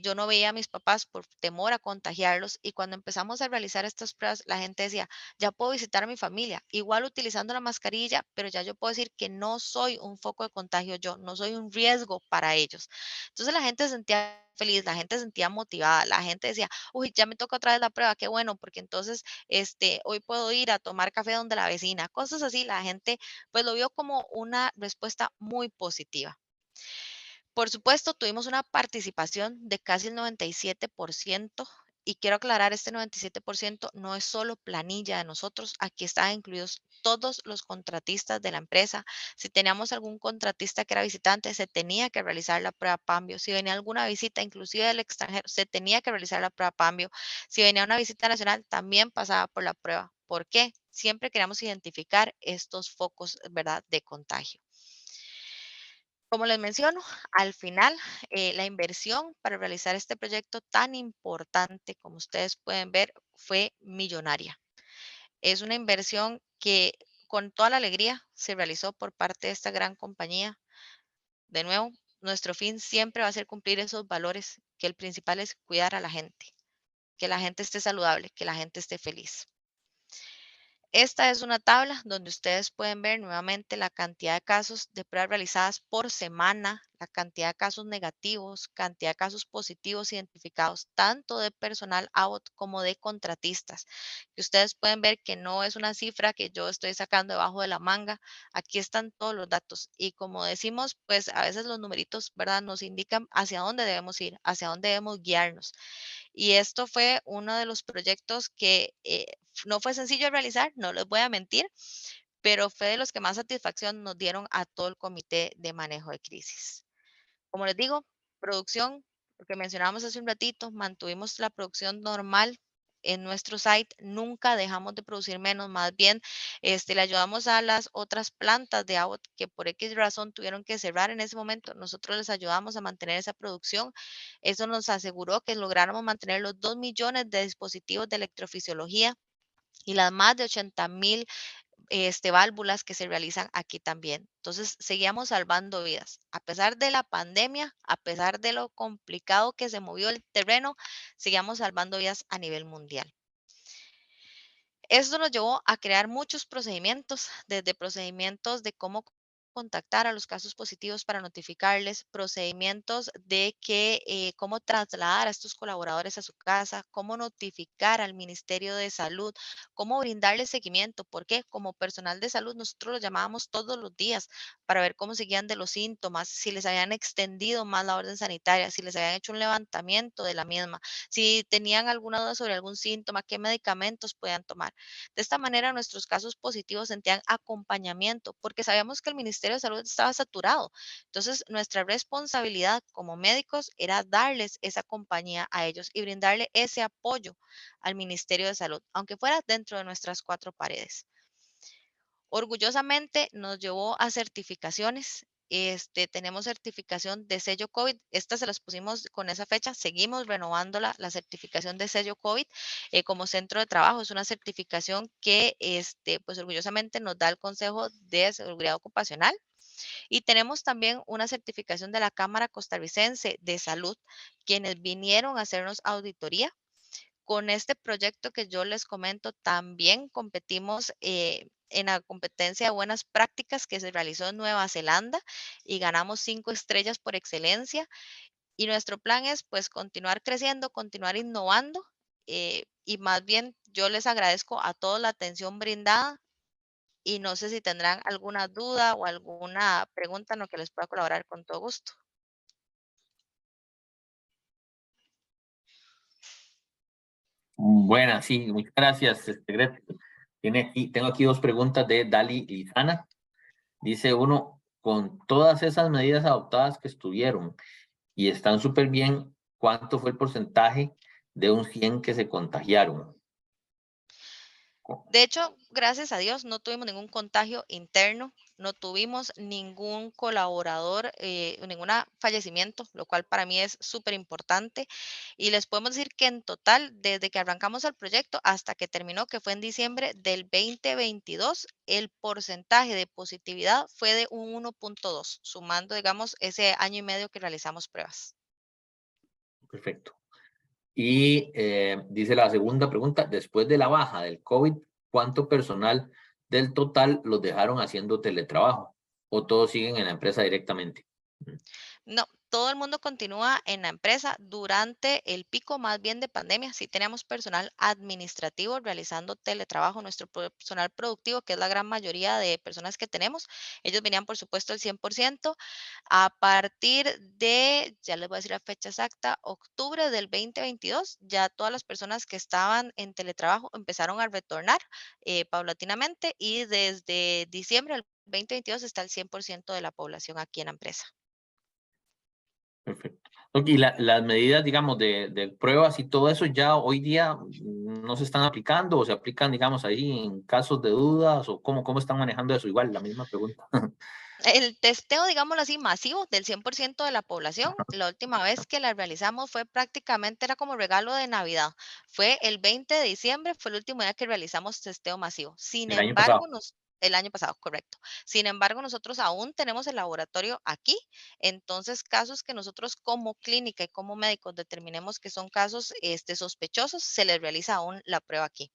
yo no veía a mis papás por temor a contagiarlos y cuando empezamos a realizar estas pruebas, la gente decía, ya puedo visitar a mi familia, igual utilizando la mascarilla, pero ya yo puedo decir que no soy un foco de contagio yo, no soy un riesgo para ellos. Entonces la gente se sentía feliz, la gente se sentía motivada, la gente decía, uy, ya me toca otra vez la prueba, qué bueno, porque entonces hoy puedo ir a tomar café donde la vecina, cosas así, la gente pues lo vio como una respuesta muy positiva. Por supuesto, tuvimos una participación de casi el 97% y quiero aclarar, este 97% no es solo planilla de nosotros, aquí están incluidos todos los contratistas de la empresa. Si teníamos algún contratista que era visitante, se tenía que realizar la prueba PAMBio. Si venía alguna visita, inclusive del extranjero, se tenía que realizar la prueba PAMBio. Si venía una visita nacional, también pasaba por la prueba. ¿Por qué? Siempre queríamos identificar estos focos, ¿verdad?, de contagio. Como les menciono, al final, la inversión para realizar este proyecto tan importante, como ustedes pueden ver, fue millonaria. Es una inversión que con toda la alegría se realizó por parte de esta gran compañía. De nuevo, nuestro fin siempre va a ser cumplir esos valores, que el principal es cuidar a la gente, que la gente esté saludable, que la gente esté feliz. Esta es una tabla donde ustedes pueden ver nuevamente la cantidad de casos de pruebas realizadas por semana, la cantidad de casos negativos, cantidad de casos positivos identificados, tanto de personal Abbott como de contratistas. Que ustedes pueden ver que no es una cifra que yo estoy sacando debajo de la manga. Aquí están todos los datos. Y como decimos, pues a veces los numeritos, ¿verdad?, nos indican hacia dónde debemos ir, hacia dónde debemos guiarnos. Y esto fue uno de los proyectos que no fue sencillo de realizar, no les voy a mentir, pero fue de los que más satisfacción nos dieron a todo el comité de manejo de crisis. Como les digo, producción, lo que mencionábamos hace un ratito, mantuvimos la producción normal en nuestro site, nunca dejamos de producir menos, más bien le ayudamos a las otras plantas de Abbott que por X razón tuvieron que cerrar en ese momento, nosotros les ayudamos a mantener esa producción, eso nos aseguró que lográramos mantener los 2 millones de dispositivos de electrofisiología y las más de 80,000 válvulas que se realizan aquí también. Entonces, seguíamos salvando vidas. A pesar de la pandemia, a pesar de lo complicado que se movió el terreno, seguíamos salvando vidas a nivel mundial. Esto nos llevó a crear muchos procedimientos, desde procedimientos de cómo contactar a los casos positivos para notificarles, procedimientos de cómo trasladar a estos colaboradores a su casa, cómo notificar al Ministerio de Salud, cómo brindarles seguimiento, porque como personal de salud nosotros los llamábamos todos los días para ver cómo seguían de los síntomas, si les habían extendido más la orden sanitaria, si les habían hecho un levantamiento de la misma, si tenían alguna duda sobre algún síntoma, qué medicamentos podían tomar. De esta manera, nuestros casos positivos sentían acompañamiento porque sabíamos que el Ministerio de Salud estaba saturado. Entonces, nuestra responsabilidad como médicos era darles esa compañía a ellos y brindarle ese apoyo al Ministerio de Salud, aunque fuera dentro de nuestras cuatro paredes. Orgullosamente nos llevó a certificaciones. Tenemos certificación de sello COVID. Estas se las pusimos con esa fecha. Seguimos renovando la certificación de sello COVID como centro de trabajo. Es una certificación que pues orgullosamente nos da el Consejo de Seguridad Ocupacional. Y tenemos también una certificación de la Cámara Costarricense de Salud, quienes vinieron a hacernos auditoría. Con este proyecto que yo les comento, también competimos en la competencia de buenas prácticas que se realizó en Nueva Zelanda y ganamos 5 estrellas por excelencia. Y nuestro plan es pues continuar creciendo, continuar innovando y más bien yo les agradezco a todos la atención brindada y no sé si tendrán alguna duda o alguna pregunta en lo que les pueda colaborar con todo gusto. Buenas, sí, muchas gracias, Gretel. Tengo aquí dos preguntas de Dali Lizana. Dice uno, con todas esas medidas adoptadas que estuvieron y están súper bien, ¿cuánto fue el porcentaje de un 100 que se contagiaron? De hecho, gracias a Dios, no tuvimos ningún contagio interno, no tuvimos ningún colaborador, ningún fallecimiento, lo cual para mí es súper importante. Y les podemos decir que en total, desde que arrancamos el proyecto hasta que terminó, que fue en diciembre del 2022, el porcentaje de positividad fue de un 1.2, sumando, digamos, ese año y medio que realizamos pruebas. Perfecto. Y dice la segunda pregunta, después de la baja del COVID, ¿cuánto personal del total los dejaron haciendo teletrabajo? ¿O todos siguen en la empresa directamente? No, todo el mundo continúa en la empresa durante el pico más bien de pandemia. Sí teníamos personal administrativo realizando teletrabajo, nuestro personal productivo, que es la gran mayoría de personas que tenemos. Ellos venían, por supuesto, el 100%. A partir de, ya les voy a decir la fecha exacta, octubre del 2022, ya todas las personas que estaban en teletrabajo empezaron a retornar paulatinamente y desde diciembre del 2022 está el 100% de la población aquí en la empresa. Perfecto. Y las medidas, digamos, de pruebas y todo eso ya hoy día no se están aplicando o se aplican, digamos, ahí en casos de dudas o cómo están manejando eso. Igual, la misma pregunta. El testeo, digámoslo así, masivo del 100% de la población, la última vez que la realizamos fue prácticamente, era como regalo de Navidad. Fue el 20 de diciembre, fue el último día que realizamos testeo masivo. Sin El año pasado. embargo, el año pasado, correcto. Sin embargo, nosotros aún tenemos el laboratorio aquí. Entonces, casos que nosotros como clínica y como médicos determinemos que son casos sospechosos, se les realiza aún la prueba aquí.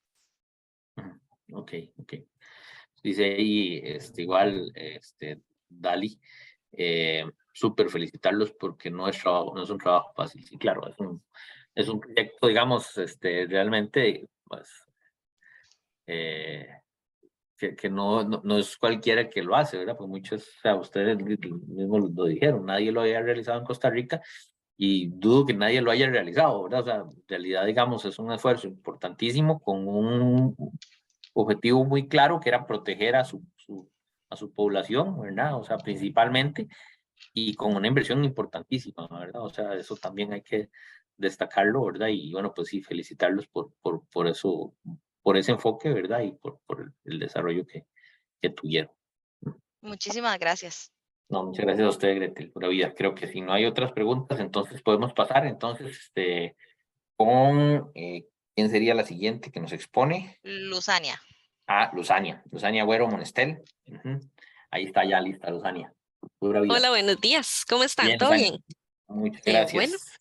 Ok. Dice ahí, igual, Dali, súper felicitarlos porque no es un trabajo fácil. Sí, claro, es un proyecto, digamos, realmente, pues, que no es cualquiera que lo hace, ¿verdad? Pues muchos, o sea, ustedes mismos lo dijeron, nadie lo había realizado en Costa Rica y dudo que nadie lo haya realizado, ¿verdad? O sea, en realidad, digamos, es un esfuerzo importantísimo con un objetivo muy claro que era proteger a su población, ¿verdad? O sea, principalmente, y con una inversión importantísima, ¿verdad? O sea, eso también hay que destacarlo, ¿verdad? Y bueno, pues sí, felicitarlos por eso, por ese enfoque, ¿verdad? Y por el desarrollo que tuvieron. Muchísimas gracias. No, muchas gracias a usted, Gretel, pura vida. Creo que si no hay otras preguntas, entonces podemos pasar, entonces, con ¿quién sería la siguiente que nos expone? Luzania. Ah, Luzania Güero Monestel. Ujú. Ahí está ya lista Luzania. Pura vida. Hola, buenos días. ¿Cómo están? Bien, ¿Todo Luzania. bien? Muchas Bueno, gracias.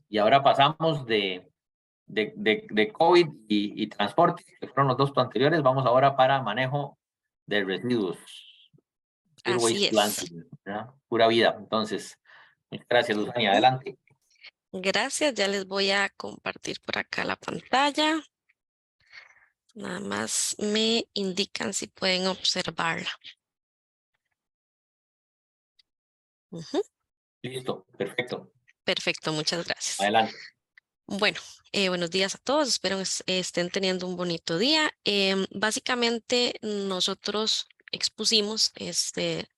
Y ahora pasamos de COVID y transporte, que fueron los dos anteriores. Vamos ahora para manejo de residuos. Zero así waste es. landfill, ¿verdad? Pura vida. Entonces, muchas gracias, Luzania. Ujú. Adelante. Gracias, ya les voy a compartir por acá la pantalla. Nada más me indican si pueden observarla. Ujú. Listo. Perfecto. Perfecto, muchas gracias. Adelante. Bueno, buenos días a todos. Espero estén teniendo un bonito día. Básicamente, nosotros expusimos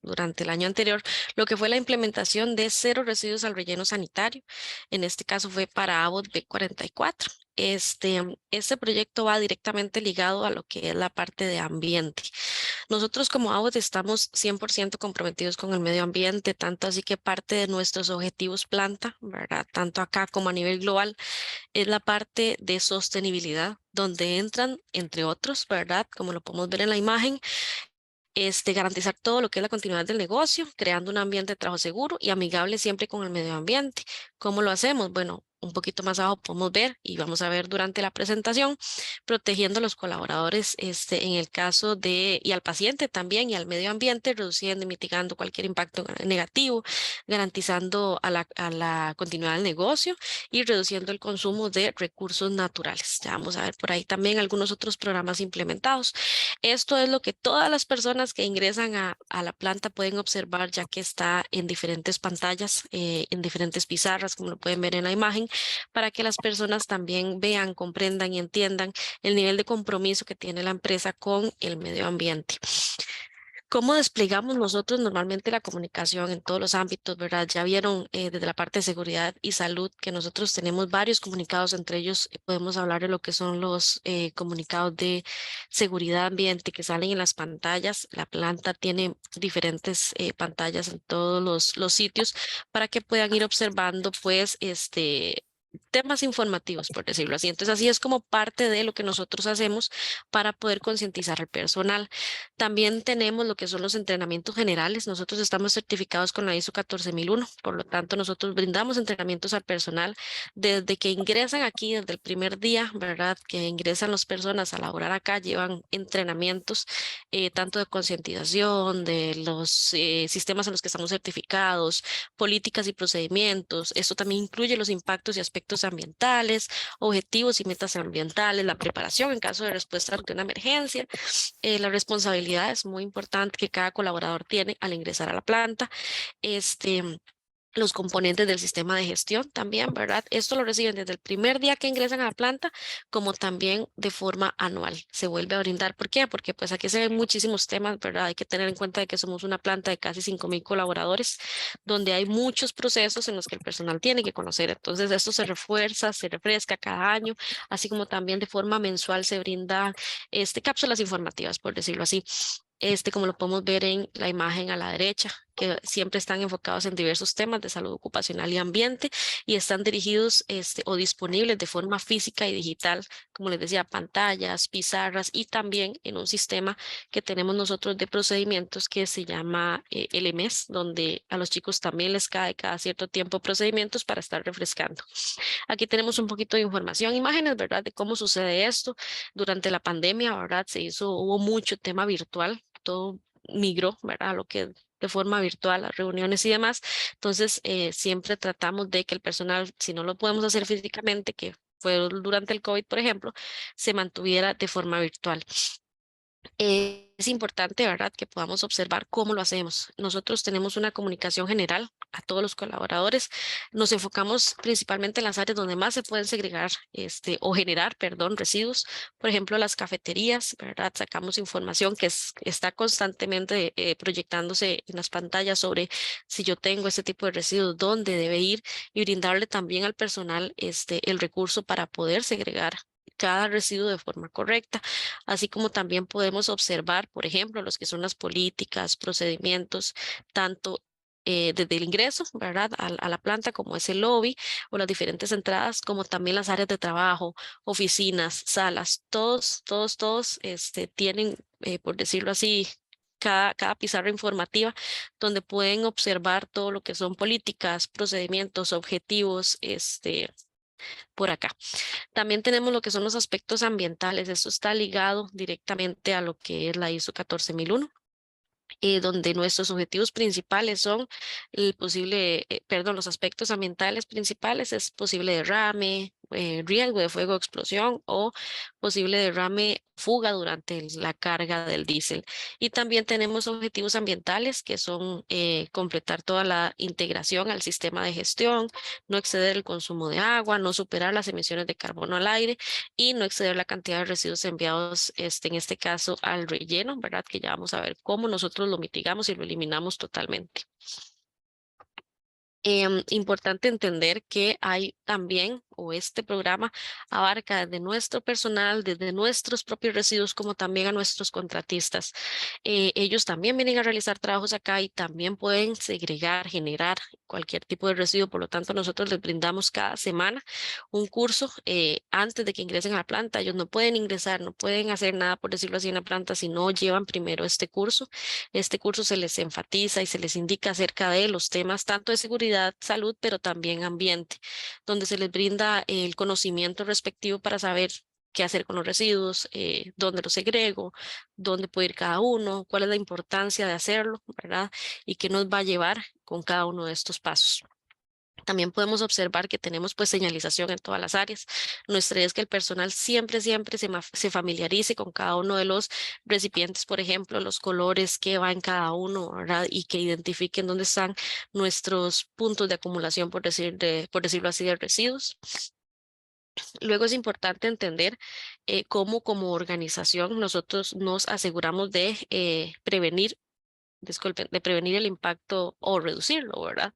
durante el año anterior lo que fue la implementación de cero residuos al relleno sanitario. En este caso fue para Abbott B44. Este proyecto va directamente ligado a lo que es la parte de ambiente. Nosotros como Abbott estamos 100% comprometidos con el medio ambiente, tanto así que parte de nuestros objetivos planta, ¿verdad? Tanto acá como a nivel global es la parte de sostenibilidad, donde entran, entre otros, ¿verdad? Como lo podemos ver en la imagen, garantizar todo lo que es la continuidad del negocio, creando un ambiente de trabajo seguro y amigable siempre con el medio ambiente. ¿Cómo lo hacemos? Bueno, un poquito más abajo podemos ver y vamos a ver durante la presentación, protegiendo a los colaboradores en el caso de, y al paciente también, y al medio ambiente, reduciendo y mitigando cualquier impacto negativo, garantizando a la continuidad del negocio y reduciendo el consumo de recursos naturales. Ya vamos a ver por ahí también algunos otros programas implementados. Esto es lo que todas las personas que ingresan a la planta pueden observar, ya que está en diferentes pantallas, en diferentes pizarras, como lo pueden ver en la imagen, para que las personas también vean, comprendan y entiendan el nivel de compromiso que tiene la empresa con el medio ambiente. ¿Cómo desplegamos nosotros normalmente la comunicación en todos los ámbitos, verdad? Ya vieron desde la parte de seguridad y salud que nosotros tenemos varios comunicados, entre ellos podemos hablar de lo que son los comunicados de seguridad ambiente que salen en las pantallas. La planta tiene diferentes pantallas en todos los sitios para que puedan ir observando, pues, temas informativos, por decirlo así. Entonces, así es como parte de lo que nosotros hacemos para poder concientizar al personal. También tenemos lo que son los entrenamientos generales. Nosotros estamos certificados con la ISO 14001, por lo tanto, nosotros brindamos entrenamientos al personal desde que ingresan aquí, desde el primer día, ¿verdad? Que ingresan las personas a laborar acá, llevan entrenamientos tanto de concientización, de los sistemas en los que estamos certificados, políticas y procedimientos. Esto también incluye los impactos y aspectos ambientales, objetivos y metas ambientales, la preparación en caso de respuesta ante una emergencia, la responsabilidad es muy importante que cada colaborador tiene al ingresar a la planta. Los componentes del sistema de gestión también, ¿verdad? Esto lo reciben desde el primer día que ingresan a la planta, como también de forma anual. Se vuelve a brindar. ¿Por qué? Porque pues aquí se ven muchísimos temas, ¿verdad? Hay que tener en cuenta de que somos una planta de casi 5,000 colaboradores, donde hay muchos procesos en los que el personal tiene que conocer. Entonces, esto se refuerza, se refresca cada año, así como también de forma mensual se brinda cápsulas informativas, por decirlo así. Como lo podemos ver en la imagen a la derecha, que siempre están enfocados en diversos temas de salud ocupacional y ambiente y están dirigidos o disponibles de forma física y digital, como les decía, pantallas, pizarras y también en un sistema que tenemos nosotros de procedimientos que se llama LMS, donde a los chicos también les cae cada cierto tiempo procedimientos para estar refrescando. Aquí tenemos un poquito de información, imágenes, ¿verdad? De cómo sucede esto durante la pandemia, ¿verdad? Hubo mucho tema virtual, todo migró, ¿verdad? Lo que de forma virtual, las reuniones y demás. Entonces, siempre tratamos de que el personal, si no lo podemos hacer físicamente, que fue durante el COVID, por ejemplo, se mantuviera de forma virtual. Es importante, ¿verdad?, que podamos observar cómo lo hacemos. Nosotros tenemos una comunicación general a todos los colaboradores. Nos enfocamos principalmente en las áreas donde más se pueden segregar o generar, perdón, residuos. Por ejemplo, las cafeterías, ¿verdad? Sacamos información que está constantemente proyectándose en las pantallas sobre si yo tengo este tipo de residuos, dónde debe ir y brindarle también al personal el recurso para poder segregar cada residuo de forma correcta, así como también podemos observar, por ejemplo, los que son las políticas, procedimientos, tanto desde el ingreso, ¿verdad? A la planta, como es el lobby o las diferentes entradas, como también las áreas de trabajo, oficinas, salas, todos tienen, por decirlo así, cada pizarra informativa donde pueden observar todo lo que son políticas, procedimientos, objetivos, por acá. También tenemos lo que son los aspectos ambientales. Esto está ligado directamente a lo que es la ISO 14001. Donde nuestros objetivos principales son los aspectos ambientales principales es posible derrame, riesgo de fuego o explosión o posible derrame, fuga durante la carga del diésel. Y también tenemos objetivos ambientales que son completar toda la integración al sistema de gestión, no exceder el consumo de agua, no superar las emisiones de carbono al aire y no exceder la cantidad de residuos enviados, en este caso, al relleno, ¿verdad? Que ya vamos a ver cómo nosotros lo mitigamos y lo eliminamos totalmente. Importante entender que hay también, o este programa abarca desde nuestro personal, desde nuestros propios residuos, como también a nuestros contratistas. Ellos también vienen a realizar trabajos acá y también pueden segregar, generar cualquier tipo de residuo. Por lo tanto, nosotros les brindamos cada semana un curso antes de que ingresen a la planta. Ellos no pueden ingresar, no pueden hacer nada, por decirlo así, en la planta si no llevan primero este curso. Este curso se les enfatiza y se les indica acerca de los temas tanto de seguridad, salud, pero también ambiente, donde se les brinda el conocimiento respectivo para saber qué hacer con los residuos, dónde los segrego, dónde puede ir cada uno, cuál es la importancia de hacerlo, ¿verdad? Y qué nos va a llevar con cada uno de estos pasos. También podemos observar que tenemos pues señalización en todas las áreas. Nuestra idea es que el personal siempre se familiarice con cada uno de los recipientes, por ejemplo, los colores que va en cada uno, ¿verdad? Y que identifiquen dónde están nuestros puntos de acumulación, por decirlo así, de residuos. Luego es importante entender cómo como organización nosotros nos aseguramos de prevenir el impacto o reducirlo, ¿verdad?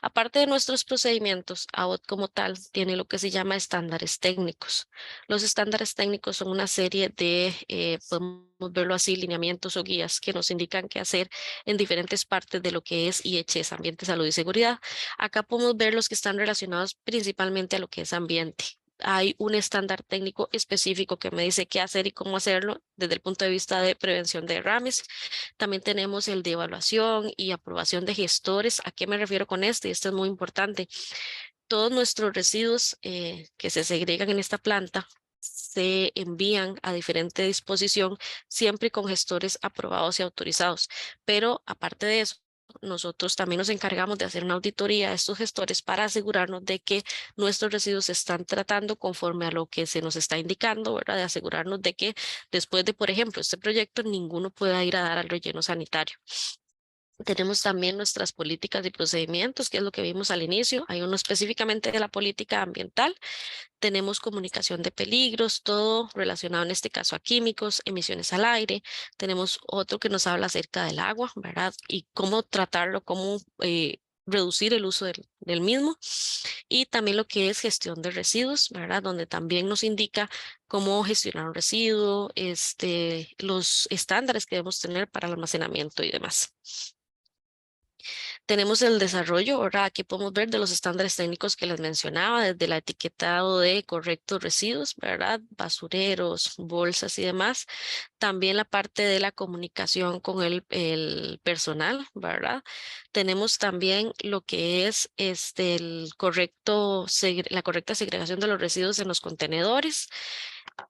Aparte de nuestros procedimientos, ABOT como tal tiene lo que se llama estándares técnicos. Los estándares técnicos son una serie de, podemos verlo así, lineamientos o guías que nos indican qué hacer en diferentes partes de lo que es IHS, ambiente, salud y seguridad. Acá podemos ver los que están relacionados principalmente a lo que es ambiente. Hay un estándar técnico específico que me dice qué hacer y cómo hacerlo desde el punto de vista de prevención de derrames. También tenemos el de evaluación y aprobación de gestores. ¿A qué me refiero con este? Y esto es muy importante. Todos nuestros residuos que se segregan en esta planta se envían a diferente disposición, siempre con gestores aprobados y autorizados. Pero aparte de eso, nosotros también nos encargamos de hacer una auditoría a estos gestores para asegurarnos de que nuestros residuos se están tratando conforme a lo que se nos está indicando, ¿verdad? De asegurarnos de que después de, por ejemplo, este proyecto, ninguno pueda ir a dar al relleno sanitario. Tenemos también nuestras políticas y procedimientos, que es lo que vimos al inicio. Hay uno específicamente de la política ambiental. Tenemos comunicación de peligros, todo relacionado en este caso a químicos, emisiones al aire. Tenemos otro que nos habla acerca del agua, ¿verdad? Y cómo tratarlo, cómo reducir el uso del mismo. Y también lo que es gestión de residuos, ¿verdad? Donde también nos indica cómo gestionar un residuo, los estándares que debemos tener para el almacenamiento y demás. Tenemos el desarrollo, ahora aquí podemos ver de los estándares técnicos que les mencionaba, desde el etiquetado de correctos residuos, ¿verdad? Basureros, bolsas y demás. También la parte de la comunicación con el personal, ¿verdad? Tenemos también lo que es la correcta segregación de los residuos en los contenedores.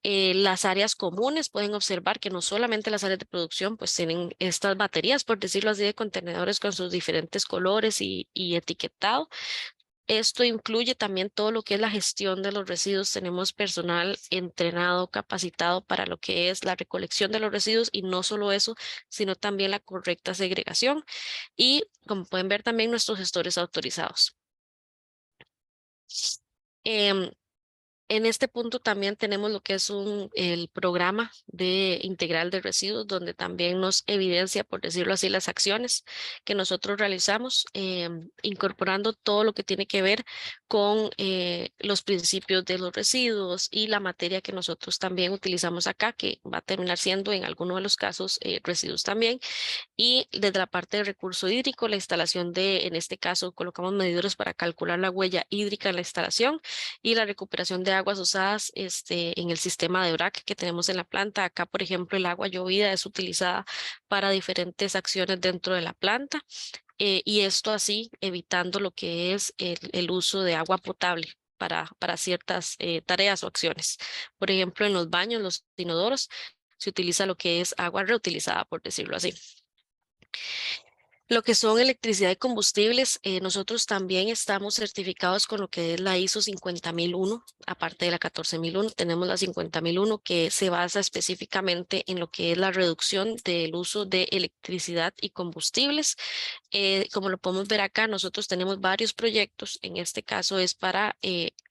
Las áreas comunes pueden observar que no solamente las áreas de producción pues tienen estas baterías, por decirlo así, de contenedores con sus diferentes colores y etiquetado. Esto incluye también todo lo que es la gestión de los residuos. Tenemos personal entrenado, capacitado para lo que es la recolección de los residuos y no solo eso, sino también la correcta segregación. Y como pueden ver también nuestros gestores autorizados. En este punto también tenemos lo que es el programa de integral de residuos, donde también nos evidencia, por decirlo así, las acciones que nosotros realizamos, incorporando todo lo que tiene que ver con los principios de los residuos y la materia que nosotros también utilizamos acá, que va a terminar siendo en algunos de los casos residuos también. Y desde la parte de recurso hídrico, la instalación de, en este caso, colocamos medidores para calcular la huella hídrica en la instalación y la recuperación de aguas usadas en el sistema de BRAC que tenemos en la planta. Acá, por ejemplo, el agua llovida es utilizada para diferentes acciones dentro de la planta y esto así evitando lo que es el uso de agua potable para ciertas tareas o acciones. Por ejemplo, en los baños, los inodoros, se utiliza lo que es agua reutilizada, por decirlo así. Lo que son electricidad y combustibles, nosotros también estamos certificados con lo que es la ISO 50001, aparte de la 14001, tenemos la 50001 que se basa específicamente en lo que es la reducción del uso de electricidad y combustibles. Como lo podemos ver acá, nosotros tenemos varios proyectos, en este caso es para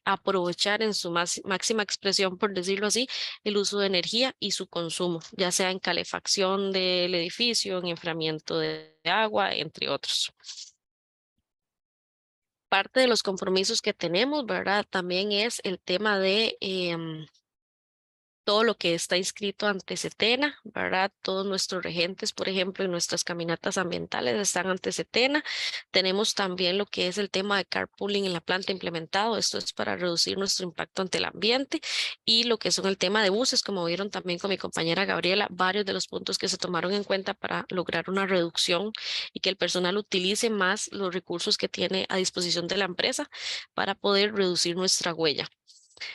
aprovechar en su máxima expresión, por decirlo así, el uso de energía y su consumo, ya sea en calefacción del edificio, en enfriamiento de agua, entre otros. Parte de los compromisos que tenemos, ¿verdad? También es el tema de todo lo que está inscrito ante Setena, ¿verdad? Todos nuestros regentes, por ejemplo, en nuestras caminatas ambientales están ante Setena. Tenemos también lo que es el tema de carpooling en la planta implementado. Esto es para reducir nuestro impacto ante el ambiente y lo que son el tema de buses, como vieron también con mi compañera Gabriela, varios de los puntos que se tomaron en cuenta para lograr una reducción y que el personal utilice más los recursos que tiene a disposición de la empresa para poder reducir nuestra huella.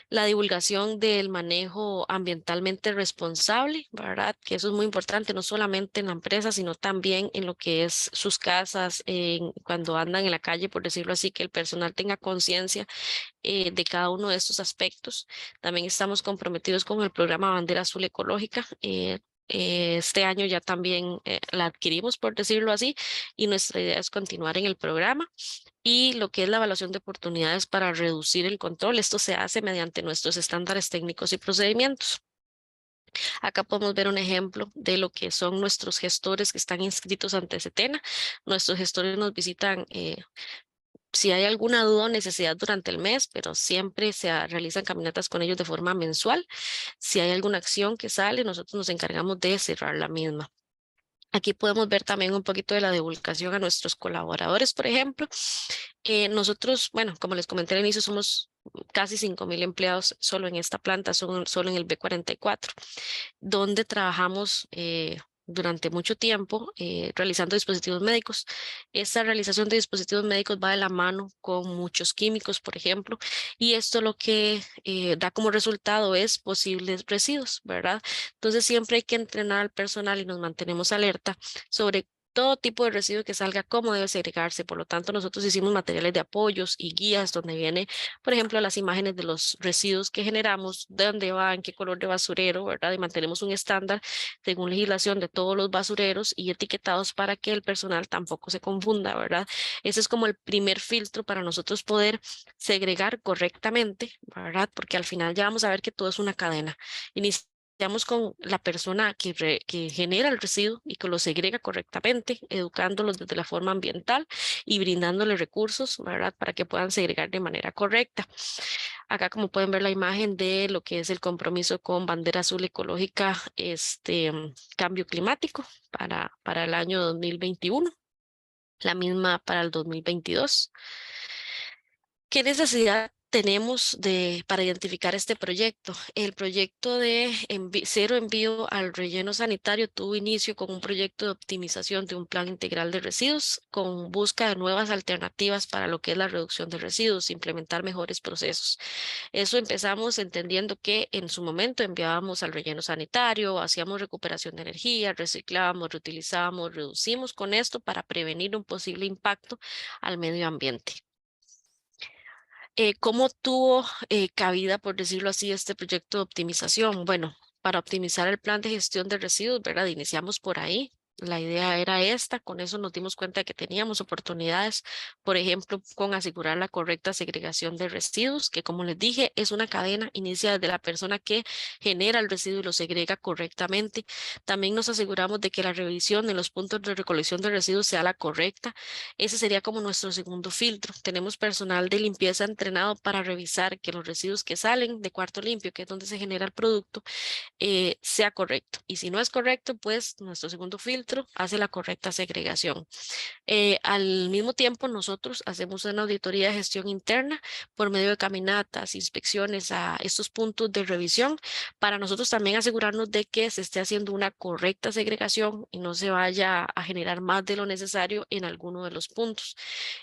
La divulgación del manejo ambientalmente responsable, ¿verdad? Que eso es muy importante, no solamente en la empresa, sino también en lo que es sus casas, cuando andan en la calle, por decirlo así, que el personal tenga conciencia de cada uno de estos aspectos. También estamos comprometidos con el programa Bandera Azul Ecológica. Este año ya también la adquirimos, por decirlo así, y nuestra idea es continuar en el programa. Y lo que es la evaluación de oportunidades para reducir el control, esto se hace mediante nuestros estándares técnicos y procedimientos. Acá podemos ver un ejemplo de lo que son nuestros gestores que están inscritos ante Setena. Nuestros gestores nos visitan si hay alguna duda o necesidad durante el mes, pero siempre se realizan caminatas con ellos de forma mensual. Si hay alguna acción que sale, nosotros nos encargamos de cerrar la misma. Aquí podemos ver también un poquito de la divulgación a nuestros colaboradores, por ejemplo. Nosotros, bueno, como les comenté al inicio, somos casi 5,000 empleados solo en esta planta, solo en el B44, donde trabajamos durante mucho tiempo realizando dispositivos médicos. Esta realización de dispositivos médicos va de la mano con muchos químicos, por ejemplo, y esto lo que da como resultado es posibles residuos, ¿verdad? Entonces siempre hay que entrenar al personal y nos mantenemos alerta sobre todo tipo de residuo que salga, cómo debe segregarse. Por lo tanto, nosotros hicimos materiales de apoyos y guías donde viene, por ejemplo, las imágenes de los residuos que generamos, de dónde va, en qué color de basurero, ¿verdad? Y mantenemos un estándar según legislación de todos los basureros y etiquetados para que el personal tampoco se confunda, ¿verdad? Ese es como el primer filtro para nosotros poder segregar correctamente, ¿verdad? Porque al final ya vamos a ver que todo es una cadena. Iniciamos con la persona que genera el residuo y que lo segrega correctamente, educándolos desde la forma ambiental y brindándoles recursos, ¿verdad? Para que puedan segregar de manera correcta. Acá, como pueden ver, la imagen de lo que es el compromiso con Bandera Azul Ecológica, cambio climático para el año 2021, la misma para el 2022. ¿Qué necesidad tenemos para identificar este proyecto? El proyecto de cero envío al relleno sanitario tuvo inicio con un proyecto de optimización de un plan integral de residuos con busca de nuevas alternativas para lo que es la reducción de residuos, implementar mejores procesos. Eso empezamos entendiendo que en su momento enviábamos al relleno sanitario, hacíamos recuperación de energía, reciclábamos, reutilizábamos, reducimos con esto para prevenir un posible impacto al medio ambiente. ¿Cómo tuvo cabida, por decirlo así, este proyecto de optimización? Bueno, para optimizar el plan de gestión de residuos, ¿verdad? Iniciamos por ahí, La idea era esta, con eso nos dimos cuenta de que teníamos oportunidades, por ejemplo, con asegurar la correcta segregación de residuos, que como les dije, es una cadena, inicia desde la persona que genera el residuo y lo segrega correctamente. También nos aseguramos de que la revisión en los puntos de recolección de residuos sea la correcta. Ese sería como nuestro segundo filtro. Tenemos personal de limpieza entrenado para revisar que los residuos que salen de cuarto limpio, que es donde se genera el producto, sea correcto. Y si no es correcto, pues nuestro segundo filtro hace la correcta segregación. Al mismo tiempo, nosotros hacemos una auditoría de gestión interna por medio de caminatas, inspecciones a estos puntos de revisión, para nosotros también asegurarnos de que se esté haciendo una correcta segregación y no se vaya a generar más de lo necesario en alguno de los puntos.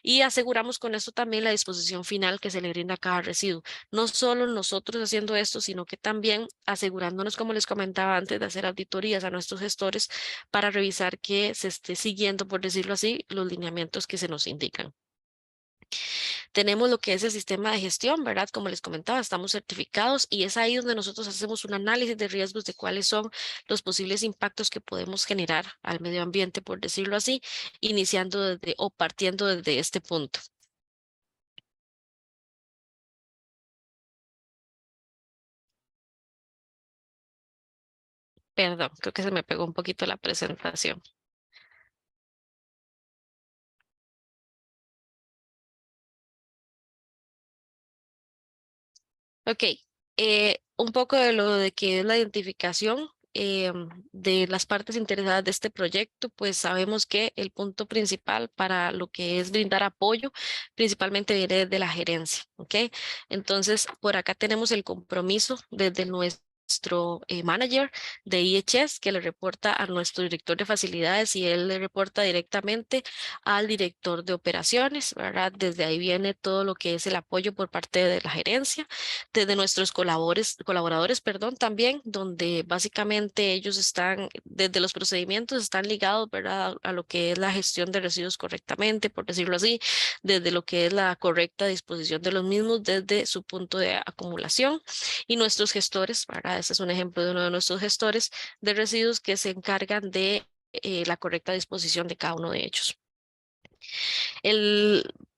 Y aseguramos con esto también la disposición final que se le brinda a cada residuo. No solo nosotros haciendo esto, sino que también asegurándonos, como les comentaba antes, de hacer auditorías a nuestros gestores para revisar que se esté siguiendo, por decirlo así, los lineamientos que se nos indican. Tenemos lo que es el sistema de gestión, ¿verdad? Como les comentaba, estamos certificados y es ahí donde nosotros hacemos un análisis de riesgos de cuáles son los posibles impactos que podemos generar al medio ambiente, por decirlo así, iniciando desde o partiendo desde este punto. Perdón, creo que se me pegó un poquito la presentación. Ok, un poco de lo de que es la identificación de las partes interesadas de este proyecto, pues sabemos que el punto principal para lo que es brindar apoyo principalmente viene de la gerencia, ¿ok? Entonces, por acá tenemos el compromiso desde nuestro manager de IHS que le reporta a nuestro director de facilidades y él le reporta directamente al director de operaciones, ¿verdad? Desde ahí viene todo lo que es el apoyo por parte de la gerencia, desde nuestros colaboradores, perdón, también, donde básicamente ellos están, desde los procedimientos, están ligados, ¿verdad? A lo que es la gestión de residuos correctamente, por decirlo así, desde lo que es la correcta disposición de los mismos desde su punto de acumulación. Y nuestros gestores, ¿verdad? Este es un ejemplo de uno de nuestros gestores de residuos que se encargan de la correcta disposición de cada uno de ellos.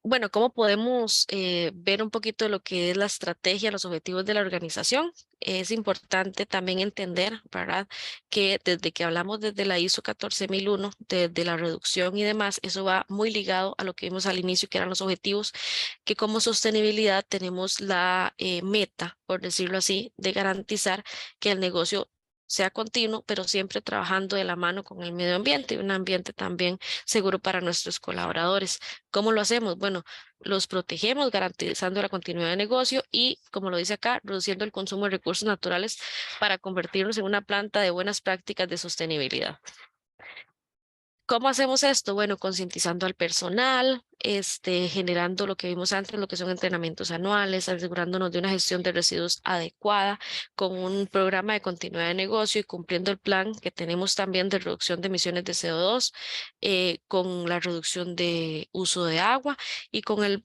Bueno, ¿cómo podemos ver un poquito de lo que es la estrategia, los objetivos de la organización? Es importante también entender, ¿verdad? Que desde que hablamos desde la ISO 14001, desde la reducción y demás, eso va muy ligado a lo que vimos al inicio, que eran los objetivos, que como sostenibilidad tenemos la meta, por decirlo así, de garantizar que el negocio sea continuo, pero siempre trabajando de la mano con el medio ambiente y un ambiente también seguro para nuestros colaboradores. ¿Cómo lo hacemos? Bueno, los protegemos garantizando la continuidad de negocio y, como lo dice acá, reduciendo el consumo de recursos naturales para convertirnos en una planta de buenas prácticas de sostenibilidad. ¿Cómo hacemos esto? Bueno, concientizando al personal, generando lo que vimos antes, lo que son entrenamientos anuales, asegurándonos de una gestión de residuos adecuada, con un programa de continuidad de negocio y cumpliendo el plan que tenemos también de reducción de emisiones de CO2, con la reducción de uso de agua y con el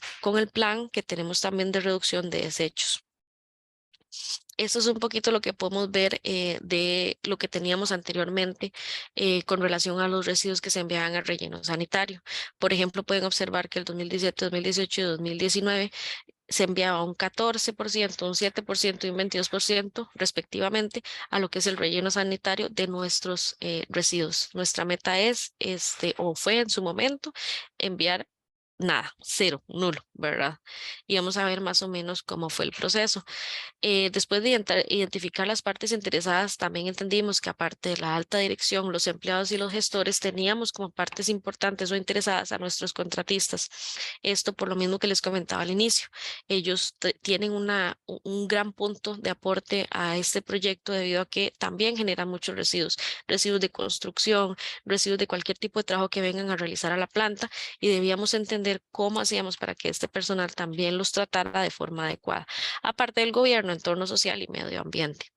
plan que tenemos también de reducción de desechos. Esto es un poquito lo que podemos ver de lo que teníamos anteriormente con relación a los residuos que se enviaban al relleno sanitario. Por ejemplo, pueden observar que el 2017, 2018 y 2019 se enviaba un 14%, un 7% y un 22% respectivamente a lo que es el relleno sanitario de nuestros residuos. Nuestra meta es, o fue en su momento, enviar nada, cero, nulo, ¿verdad? Y vamos a ver más o menos cómo fue el proceso. Después de identificar las partes interesadas, también entendimos que aparte de la alta dirección, los empleados y los gestores teníamos como partes importantes o interesadas a nuestros contratistas. Esto por lo mismo que les comentaba al inicio. Ellos tienen un gran punto de aporte a este proyecto debido a que también generan muchos residuos, residuos de construcción, residuos de cualquier tipo de trabajo que vengan a realizar a la planta y debíamos entender cómo hacíamos para que este personal también los tratara de forma adecuada. Aparte del gobierno, entorno social y medio ambiente.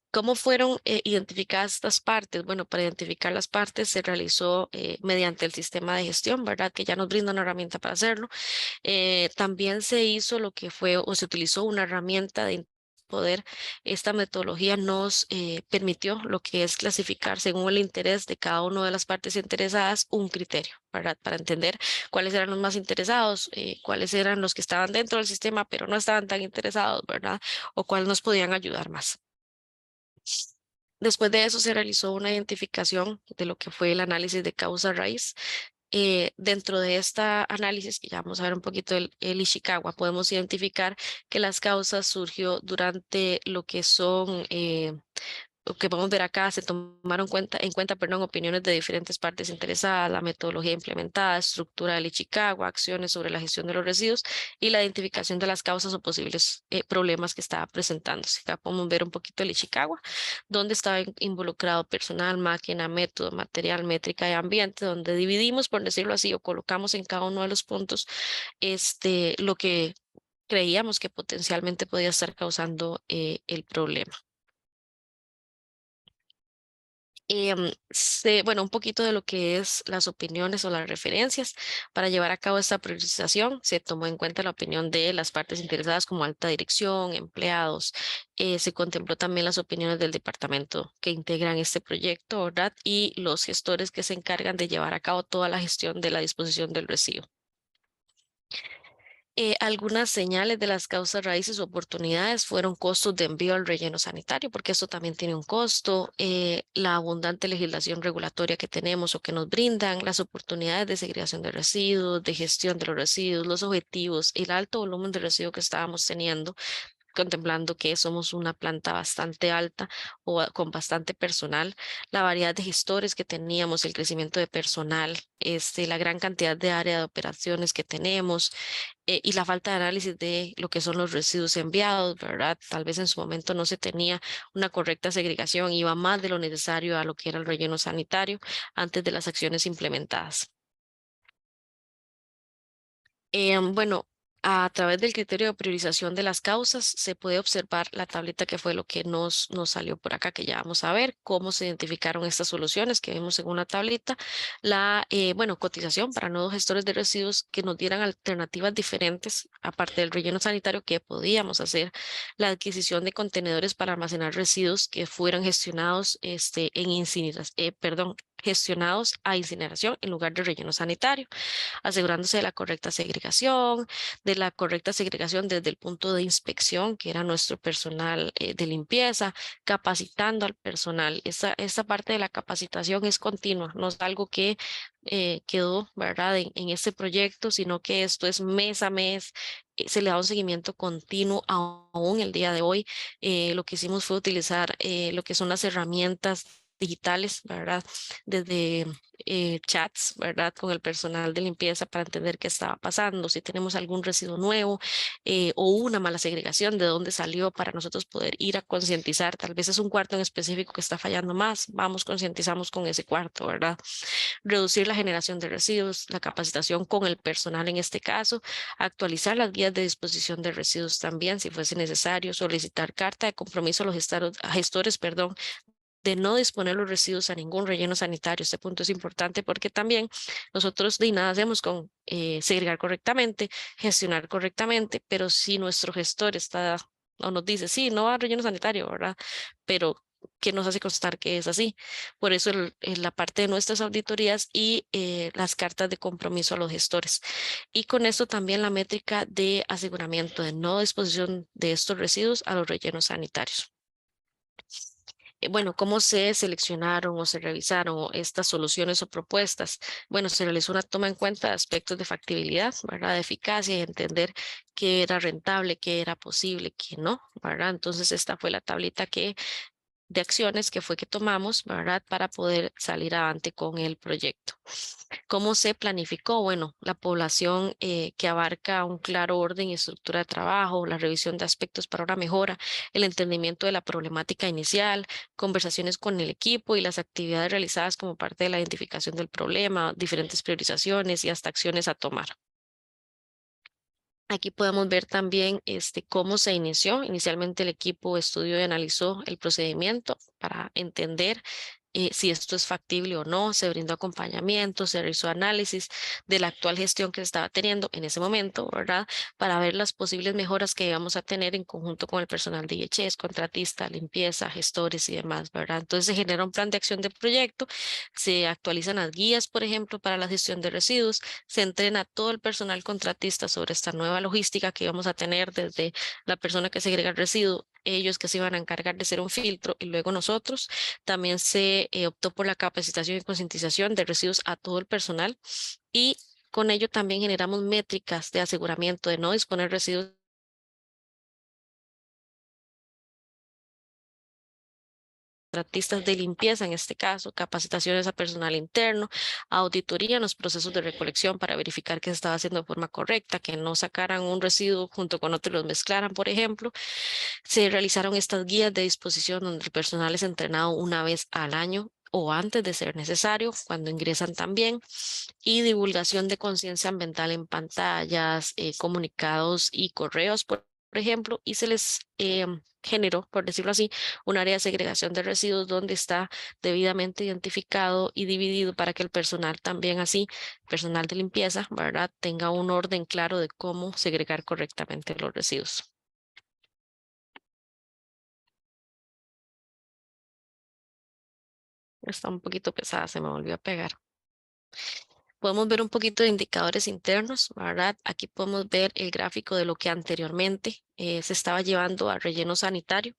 ¿Cómo fueron identificadas estas partes? Bueno, para identificar las partes se realizó mediante el sistema de gestión, ¿verdad? Que ya nos brinda una herramienta para hacerlo. También se hizo lo que fue o se utilizó una herramienta de poder, esta metodología nos permitió lo que es clasificar según el interés de cada una de las partes interesadas un criterio, ¿verdad? Para entender cuáles eran los más interesados, cuáles eran los que estaban dentro del sistema, pero no estaban tan interesados, ¿verdad? O cuáles nos podían ayudar más. Después de eso se realizó una identificación de lo que fue el análisis de causa raíz. Dentro de esta análisis, que ya vamos a ver un poquito el Ishikawa, podemos identificar que las causas surgió durante lo que son lo que podemos ver acá, se tomaron en cuenta, perdón, opiniones de diferentes partes interesadas, la metodología implementada, estructura del Ichikawa, acciones sobre la gestión de los residuos y la identificación de las causas o posibles problemas que estaba presentándose. Acá podemos ver un poquito el Ichikawa, donde estaba involucrado personal, máquina, método, material, métrica y ambiente, donde dividimos, por decirlo así, o colocamos en cada uno de los puntos lo que creíamos que potencialmente podía estar causando el problema. Bueno, un poquito de lo que es las opiniones o las referencias. Para llevar a cabo esta priorización, se tomó en cuenta la opinión de las partes interesadas como alta dirección, empleados. Se contempló también las opiniones del departamento que integran este proyecto, ¿verdad? Y los gestores que se encargan de llevar a cabo toda la gestión de la disposición del residuo. Algunas señales de las causas raíces o oportunidades fueron costos de envío al relleno sanitario, porque esto también tiene un costo, la abundante legislación regulatoria que tenemos o que nos brindan, las oportunidades de segregación de residuos, de gestión de los residuos, los objetivos, el alto volumen de residuos que estábamos teniendo, contemplando que somos una planta bastante alta o con bastante personal, la variedad de gestores que teníamos, el crecimiento de personal, la gran cantidad de área de operaciones que tenemos y la falta de análisis de lo que son los residuos enviados, ¿verdad? Tal vez en su momento no se tenía una correcta segregación, iba más de lo necesario a lo que era el relleno sanitario antes de las acciones implementadas. Bueno, a través del criterio de priorización de las causas se puede observar la tablita que fue lo que nos salió por acá, que ya vamos a ver cómo se identificaron estas soluciones que vemos en una tablita. Bueno, cotización para nuevos gestores de residuos que nos dieran alternativas diferentes, aparte del relleno sanitario que podíamos hacer, la adquisición de contenedores para almacenar residuos que fueran gestionados gestionados a incineración en lugar de relleno sanitario, asegurándose de la correcta segregación desde el punto de inspección, que era nuestro personal de limpieza, capacitando al personal. Esta parte de la capacitación es continua, no es algo que quedó, ¿verdad?, en este proyecto, sino que esto es mes a mes, se le da un seguimiento continuo aún el día de hoy. Lo que hicimos fue utilizar lo que son las herramientas digitales, ¿verdad? Desde chats, ¿verdad? Con el personal de limpieza para entender qué estaba pasando, si tenemos algún residuo nuevo o una mala segregación, de dónde salió para nosotros poder ir a concientizar. Tal vez es un cuarto en específico que está fallando más, vamos, concientizamos con ese cuarto, ¿verdad? Reducir la generación de residuos, la capacitación con el personal en este caso, actualizar las guías de disposición de residuos también, si fuese necesario, solicitar carta de compromiso a los gestores, perdón, de no disponer los residuos a ningún relleno sanitario. Este punto es importante porque también nosotros de nada hacemos con segregar correctamente, gestionar correctamente, pero si nuestro gestor está o nos dice, sí, no va a relleno sanitario, ¿verdad? Pero ¿qué nos hace constar que es así? Por eso la parte de nuestras auditorías y las cartas de compromiso a los gestores. Y con esto también la métrica de aseguramiento de no disposición de estos residuos a los rellenos sanitarios. Bueno, ¿cómo se seleccionaron o se revisaron estas soluciones o propuestas? Bueno, se realizó una toma en cuenta de aspectos de factibilidad, ¿verdad? De eficacia y entender qué era rentable, qué era posible, qué no, ¿verdad? Entonces, esta fue la tablita de acciones que fue que tomamos, ¿verdad? Para poder salir adelante con el proyecto. ¿Cómo se planificó? Bueno, la población que abarca un claro orden y estructura de trabajo, la revisión de aspectos para una mejora, el entendimiento de la problemática inicial, conversaciones con el equipo y las actividades realizadas como parte de la identificación del problema, diferentes priorizaciones y hasta acciones a tomar. Aquí podemos ver también cómo se inició. Inicialmente el equipo estudió y analizó el procedimiento para entender si esto es factible o no, se brindó acompañamiento, se realizó análisis de la actual gestión que se estaba teniendo en ese momento, ¿verdad? Para ver las posibles mejoras que íbamos a tener en conjunto con el personal de IHS, contratista, limpieza, gestores y demás, ¿verdad? Entonces se genera un plan de acción de proyecto, se actualizan las guías, por ejemplo, para la gestión de residuos, se entrena a todo el personal contratista sobre esta nueva logística que íbamos a tener desde la persona que segrega el residuo, ellos que se iban a encargar de hacer un filtro y luego nosotros. También se optó por la capacitación y concientización de residuos a todo el personal y con ello también generamos métricas de aseguramiento de no disponer residuos contratistas de limpieza, en este caso, capacitaciones a personal interno, auditoría en los procesos de recolección para verificar que se estaba haciendo de forma correcta, que no sacaran un residuo junto con otro y los mezclaran, por ejemplo. Se realizaron estas guías de disposición donde el personal es entrenado una vez al año o antes de ser necesario, cuando ingresan también, y divulgación de conciencia ambiental en pantallas, comunicados y correos, por ejemplo, y se les generó, por decirlo así, un área de segregación de residuos donde está debidamente identificado y dividido para que el personal también así, personal de limpieza, ¿verdad?, tenga un orden claro de cómo segregar correctamente los residuos. Está un poquito pesada, se me volvió a pegar. Podemos ver un poquito de indicadores internos, ¿verdad? Aquí podemos ver el gráfico de lo que anteriormente se estaba llevando a relleno sanitario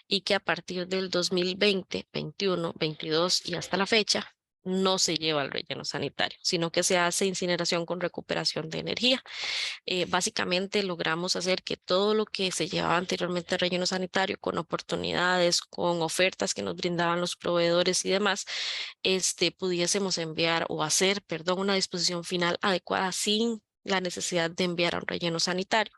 y que a partir del 2020, 21, 22 y hasta la fecha no se lleva al relleno sanitario, sino que se hace incineración con recuperación de energía. Básicamente logramos hacer que todo lo que se llevaba anteriormente al relleno sanitario, con oportunidades, con ofertas que nos brindaban los proveedores y demás, pudiésemos enviar o hacer, perdón, una disposición final adecuada sin la necesidad de enviar a un relleno sanitario,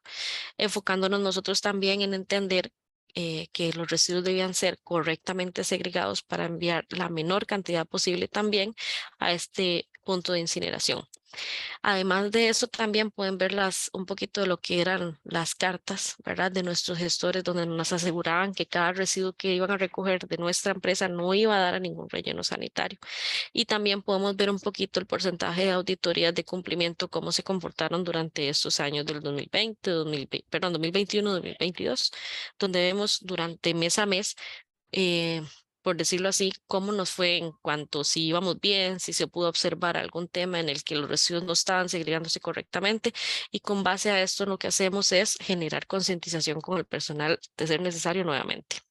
enfocándonos nosotros también en entender que los residuos debían ser correctamente segregados para enviar la menor cantidad posible también a este punto de incineración. Además de eso, también pueden ver un poquito de lo que eran las cartas, ¿verdad?, de nuestros gestores, donde nos aseguraban que cada residuo que iban a recoger de nuestra empresa no iba a dar a ningún relleno sanitario. Y también podemos ver un poquito el porcentaje de auditorías de cumplimiento, cómo se comportaron durante estos años del 2020, 2021, 2022, donde vemos durante mes a mes, por decirlo así, cómo nos fue en cuanto si íbamos bien, si se pudo observar algún tema en el que los residuos no estaban segregándose correctamente, y con base a esto lo que hacemos es generar concientización con el personal de ser necesario nuevamente.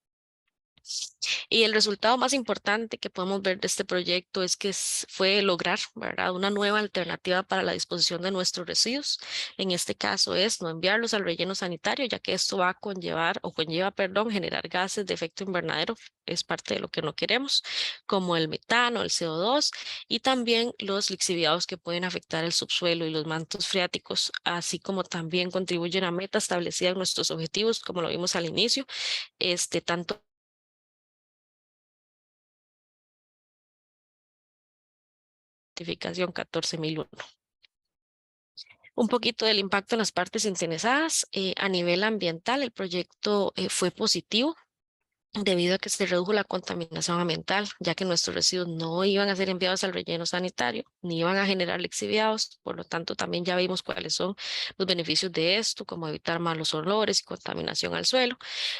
Y el resultado más importante que podemos ver de este proyecto es que fue lograr, ¿verdad?, una nueva alternativa para la disposición de nuestros residuos. En este caso es no enviarlos al relleno sanitario, ya que esto va a conlleva, perdón, generar gases de efecto invernadero, es parte de lo que no queremos, como el metano, el CO2 y también los lixiviados que pueden afectar el subsuelo y los mantos freáticos, así como también contribuyen a metas establecidas en nuestros objetivos, como lo vimos al inicio, tanto certificación 14001. Un poquito del impacto en las partes interesadas. A nivel ambiental, el proyecto fue positivo debido a que se redujo la contaminación ambiental, ya que nuestros residuos no iban a ser enviados al relleno sanitario, ni iban a generar lixiviados. Por lo tanto, también ya vimos cuáles son los beneficios de esto, como evitar malos olores y contaminación al suelo.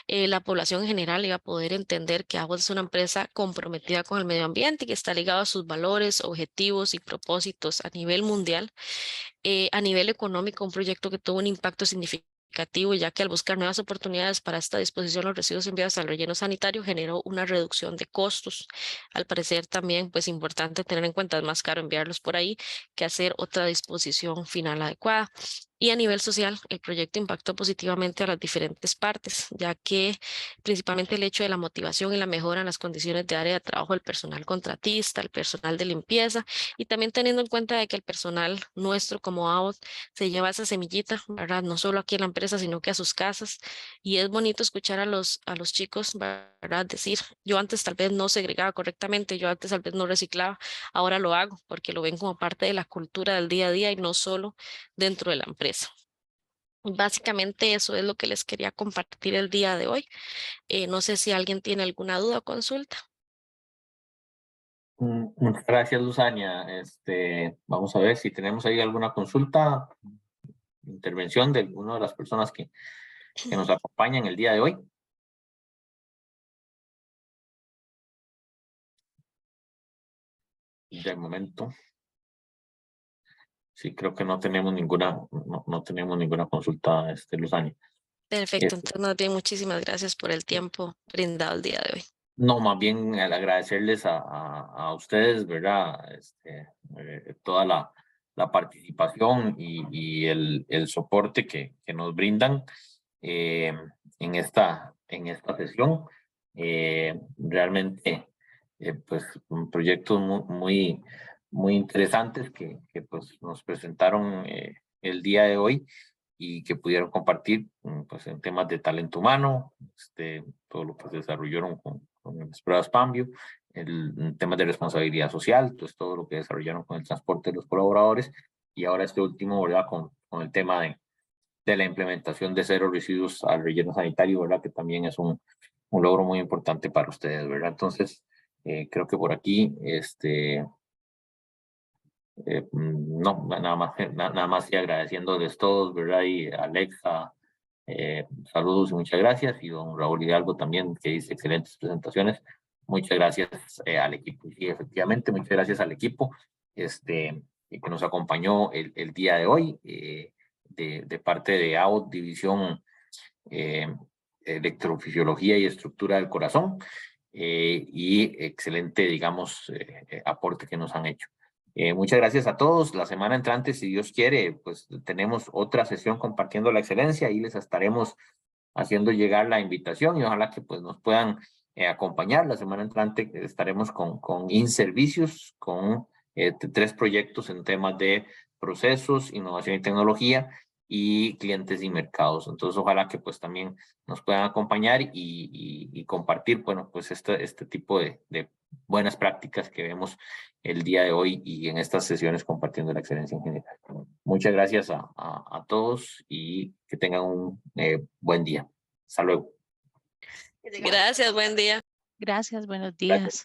La población en general iba a poder entender que Aguas es una empresa comprometida con el medio ambiente y que está ligada a sus valores, objetivos y propósitos a nivel mundial. A nivel económico, un proyecto que tuvo un impacto significativo, ya que al buscar nuevas oportunidades para esta disposición, los residuos enviados al relleno sanitario generó una reducción de costos. Al parecer también, pues importante tener en cuenta, es más caro enviarlos por ahí que hacer otra disposición final adecuada. Y a nivel social, el proyecto impactó positivamente a las diferentes partes, ya que principalmente el hecho de la motivación y la mejora en las condiciones de área de trabajo del personal contratista, el personal de limpieza, y también teniendo en cuenta de que el personal nuestro como AOT se lleva esa semillita, ¿verdad?, no solo aquí en la empresa, sino que a sus casas. Y es bonito escuchar a los chicos, ¿verdad?, decir, yo antes tal vez no segregaba correctamente, yo antes tal vez no reciclaba, ahora lo hago porque lo ven como parte de la cultura del día a día y no solo dentro de la empresa. Básicamente eso es lo que les quería compartir el día de hoy. No sé si alguien tiene alguna duda o consulta. Muchas gracias, Luzania. Vamos a ver si tenemos ahí alguna consulta, intervención de alguna de las personas que nos acompañan el día de hoy. De momento, sí, creo que no tenemos ninguna, no tenemos ninguna consulta, Luzania. Perfecto, entonces más bien muchísimas gracias por el tiempo brindado el día de hoy. No, más bien al agradecerles a ustedes, ¿verdad? Toda la participación y el soporte que nos brindan en esta sesión. Realmente, pues, proyectos muy interesantes que pues nos presentaron el día de hoy y que pudieron compartir pues, en temas de talento humano, todo lo que se desarrollaron con las pruebas PAMBio, en temas de responsabilidad social, pues todo lo que desarrollaron con el transporte de los colaboradores, y ahora este último, ¿verdad? Con el tema de la implementación de cero residuos al relleno sanitario, ¿verdad? Que también es un logro muy importante para ustedes, ¿verdad? Entonces, creo que por aquí, no, nada más y agradeciéndoles todos, ¿verdad? Y Alexa, saludos y muchas gracias. Y don Raúl Hidalgo también, que dice excelentes presentaciones. Muchas gracias al equipo. Y efectivamente, muchas gracias al equipo que nos acompañó el día de hoy, de parte de AOT, División Electrofisiología y Estructura del Corazón, y excelente, digamos, aporte que nos han hecho. Muchas gracias a todos. La semana entrante, si Dios quiere, pues tenemos otra sesión compartiendo la excelencia y les estaremos haciendo llegar la invitación y ojalá que pues nos puedan acompañar. La semana entrante estaremos con InServicios, con 3 proyectos en temas de procesos, innovación y tecnología y clientes y mercados. Entonces, ojalá que pues también nos puedan acompañar y compartir, bueno, pues este tipo de buenas prácticas que vemos el día de hoy y en estas sesiones compartiendo la excelencia en general. Muchas gracias a todos y que tengan un buen día. Hasta luego. Gracias, buen día. Gracias, buenos Gracias. días.